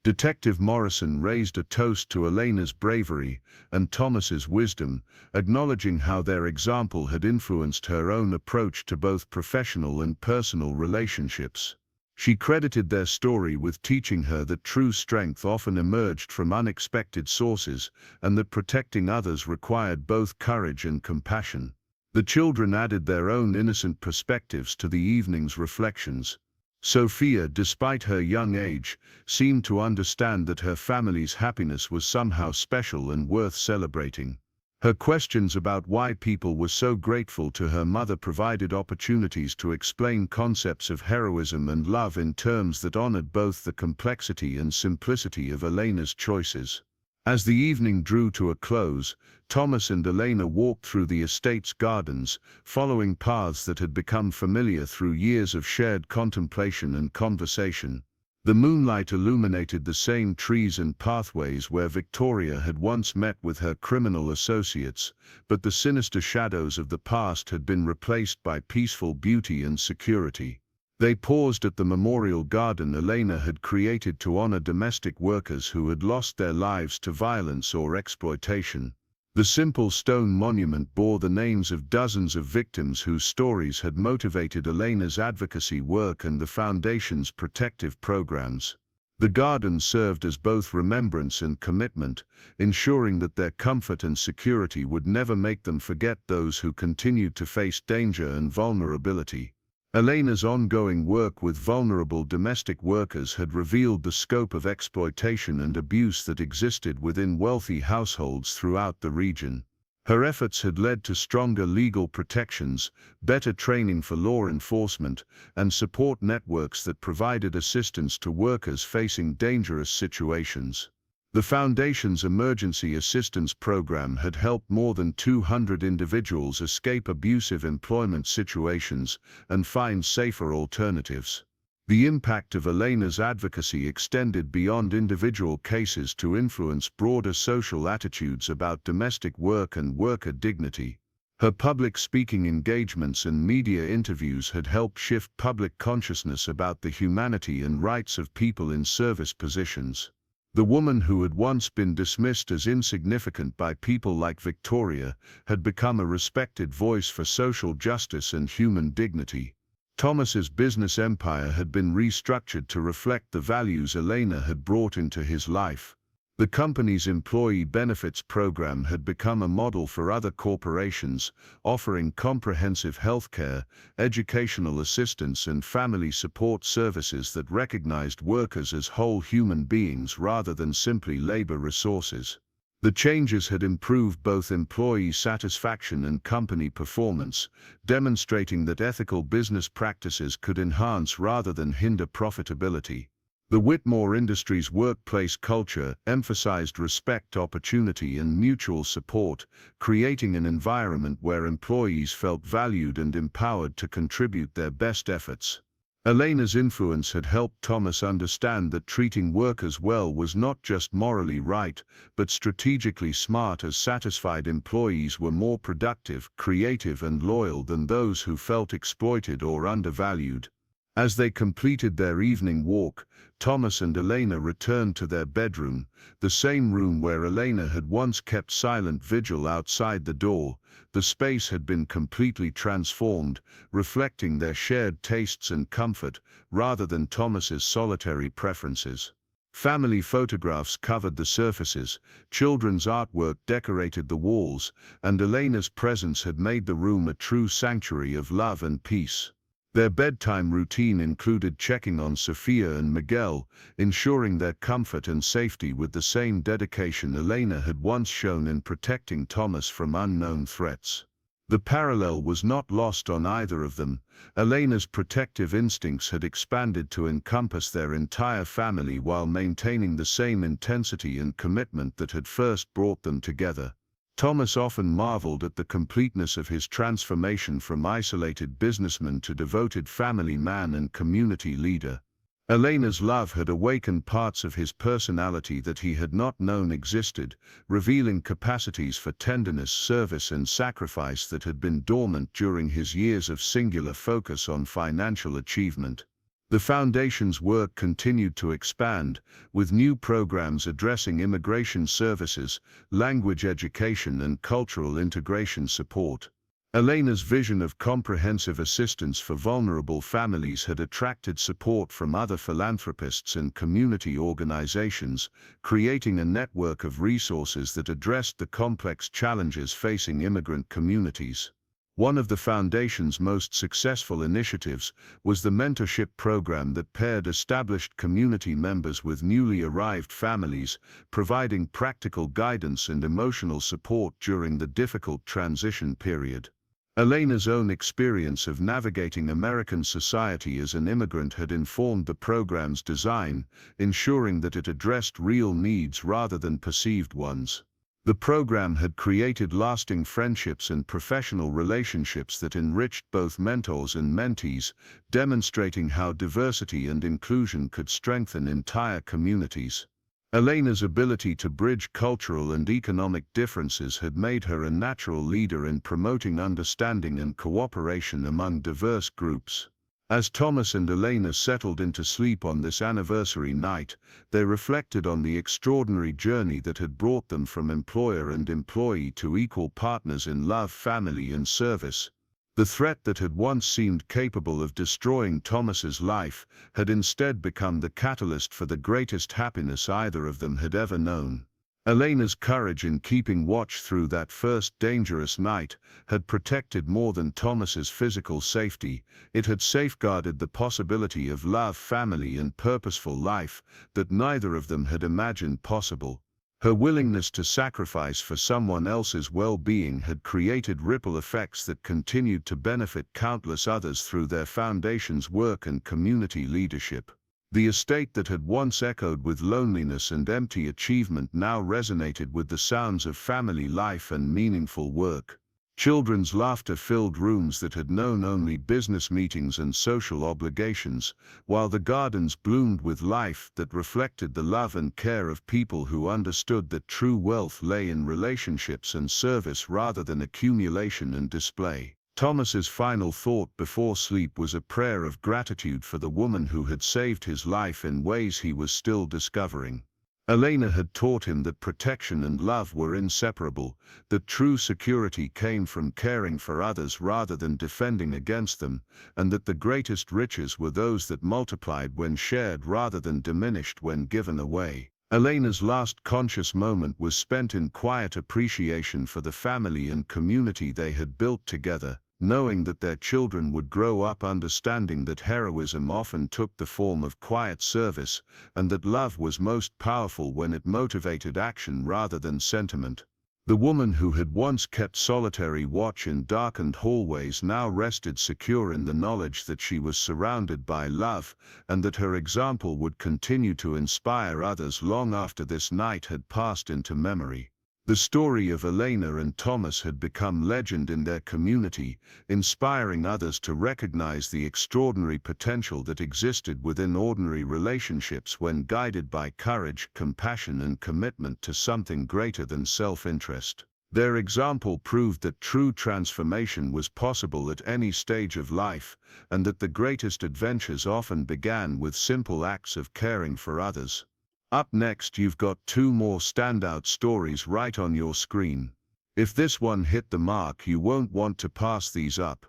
Detective Morrison raised a toast to Elena's bravery and Thomas's wisdom, acknowledging how their example had influenced her own approach to both professional and personal relationships. She credited their story with teaching her that true strength often emerged from unexpected sources and that protecting others required both courage and compassion. The children added their own innocent perspectives to the evening's reflections. Sofia, despite her young age, seemed to understand that her family's happiness was somehow special and worth celebrating. Her questions about why people were so grateful to her mother provided opportunities to explain concepts of heroism and love in terms that honored both the complexity and simplicity of Elena's choices. As the evening drew to a close, Thomas and Elena walked through the estate's gardens, following paths that had become familiar through years of shared contemplation and conversation. The moonlight illuminated the same trees and pathways where Victoria had once met with her criminal associates, but the sinister shadows of the past had been replaced by peaceful beauty and security. They paused at the memorial garden Elena had created to honor domestic workers who had lost their lives to violence or exploitation. The simple stone monument bore the names of dozens of victims whose stories had motivated Elena's advocacy work and the Foundation's protective programs. The garden served as both remembrance and commitment, ensuring that their comfort and security would never make them forget those who continued to face danger and vulnerability. Elena's ongoing work with vulnerable domestic workers had revealed the scope of exploitation and abuse that existed within wealthy households throughout the region. Her efforts had led to stronger legal protections, better training for law enforcement, and support networks that provided assistance to workers facing dangerous situations. The Foundation's emergency assistance program had helped more than 200 individuals escape abusive employment situations and find safer alternatives. The impact of Elena's advocacy extended beyond individual cases to influence broader social attitudes about domestic work and worker dignity. Her public speaking engagements and media interviews had helped shift public consciousness about the humanity and rights of people in service positions. The woman who had once been dismissed as insignificant by people like Victoria had become a respected voice for social justice and human dignity. Thomas's business empire had been restructured to reflect the values Elena had brought into his life. The company's employee benefits program had become a model for other corporations, offering comprehensive healthcare, educational assistance and family support services that recognized workers as whole human beings rather than simply labor resources. The changes had improved both employee satisfaction and company performance, demonstrating that ethical business practices could enhance rather than hinder profitability. The Whitmore Industries workplace culture emphasized respect, opportunity, and mutual support, creating an environment where employees felt valued and empowered to contribute their best efforts. Elena's influence had helped Thomas understand that treating workers well was not just morally right, but strategically smart, as satisfied employees were more productive, creative, and loyal than those who felt exploited or undervalued. As they completed their evening walk, Thomas and Elena returned to their bedroom, the same room where Elena had once kept silent vigil outside the door. The space had been completely transformed, reflecting their shared tastes and comfort, rather than Thomas's solitary preferences. Family photographs covered the surfaces, children's artwork decorated the walls, and Elena's presence had made the room a true sanctuary of love and peace. Their bedtime routine included checking on Sophia and Miguel, ensuring their comfort and safety with the same dedication Elena had once shown in protecting Thomas from unknown threats. The parallel was not lost on either of them. Elena's protective instincts had expanded to encompass their entire family while maintaining the same intensity and commitment that had first brought them together. Thomas often marveled at the completeness of his transformation from isolated businessman to devoted family man and community leader. Elena's love had awakened parts of his personality that he had not known existed, revealing capacities for tenderness, service, and sacrifice that had been dormant during his years of singular focus on financial achievement. The Foundation's work continued to expand, with new programs addressing immigration services, language education, and cultural integration support. Elena's vision of comprehensive assistance for vulnerable families had attracted support from other philanthropists and community organizations, creating a network of resources that addressed the complex challenges facing immigrant communities. One of the Foundation's most successful initiatives was the mentorship program that paired established community members with newly arrived families, providing practical guidance and emotional support during the difficult transition period. Elena's own experience of navigating American society as an immigrant had informed the program's design, ensuring that it addressed real needs rather than perceived ones. The program had created lasting friendships and professional relationships that enriched both mentors and mentees, demonstrating how diversity and inclusion could strengthen entire communities. Elena's ability to bridge cultural and economic differences had made her a natural leader in promoting understanding and cooperation among diverse groups. As Thomas and Elena settled into sleep on this anniversary night, they reflected on the extraordinary journey that had brought them from employer and employee to equal partners in love, family, and service. The threat that had once seemed capable of destroying Thomas's life had instead become the catalyst for the greatest happiness either of them had ever known. Elena's courage in keeping watch through that first dangerous night had protected more than Thomas's physical safety. It had safeguarded the possibility of love, family, and purposeful life that neither of them had imagined possible. Her willingness to sacrifice for someone else's well-being had created ripple effects that continued to benefit countless others through their Foundation's work and community leadership. The estate that had once echoed with loneliness and empty achievement now resonated with the sounds of family life and meaningful work. Children's laughter filled rooms that had known only business meetings and social obligations, while the gardens bloomed with life that reflected the love and care of people who understood that true wealth lay in relationships and service rather than accumulation and display. Thomas's final thought before sleep was a prayer of gratitude for the woman who had saved his life in ways he was still discovering. Elena had taught him that protection and love were inseparable, that true security came from caring for others rather than defending against them, and that the greatest riches were those that multiplied when shared rather than diminished when given away. Elena's last conscious moment was spent in quiet appreciation for the family and community they had built together, knowing that their children would grow up understanding that heroism often took the form of quiet service, and that love was most powerful when it motivated action rather than sentiment. The woman who had once kept solitary watch in darkened hallways now rested secure in the knowledge that she was surrounded by love, and that her example would continue to inspire others long after this night had passed into memory. The story of Elena and Thomas had become legend in their community, inspiring others to recognize the extraordinary potential that existed within ordinary relationships when guided by courage, compassion, and commitment to something greater than self-interest. Their example proved that true transformation was possible at any stage of life, and that the greatest adventures often began with simple acts of caring for others. Up next, you've got two more standout stories right on your screen. If this one hit the mark, you won't want to pass these up.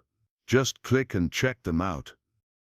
Just click and check them out.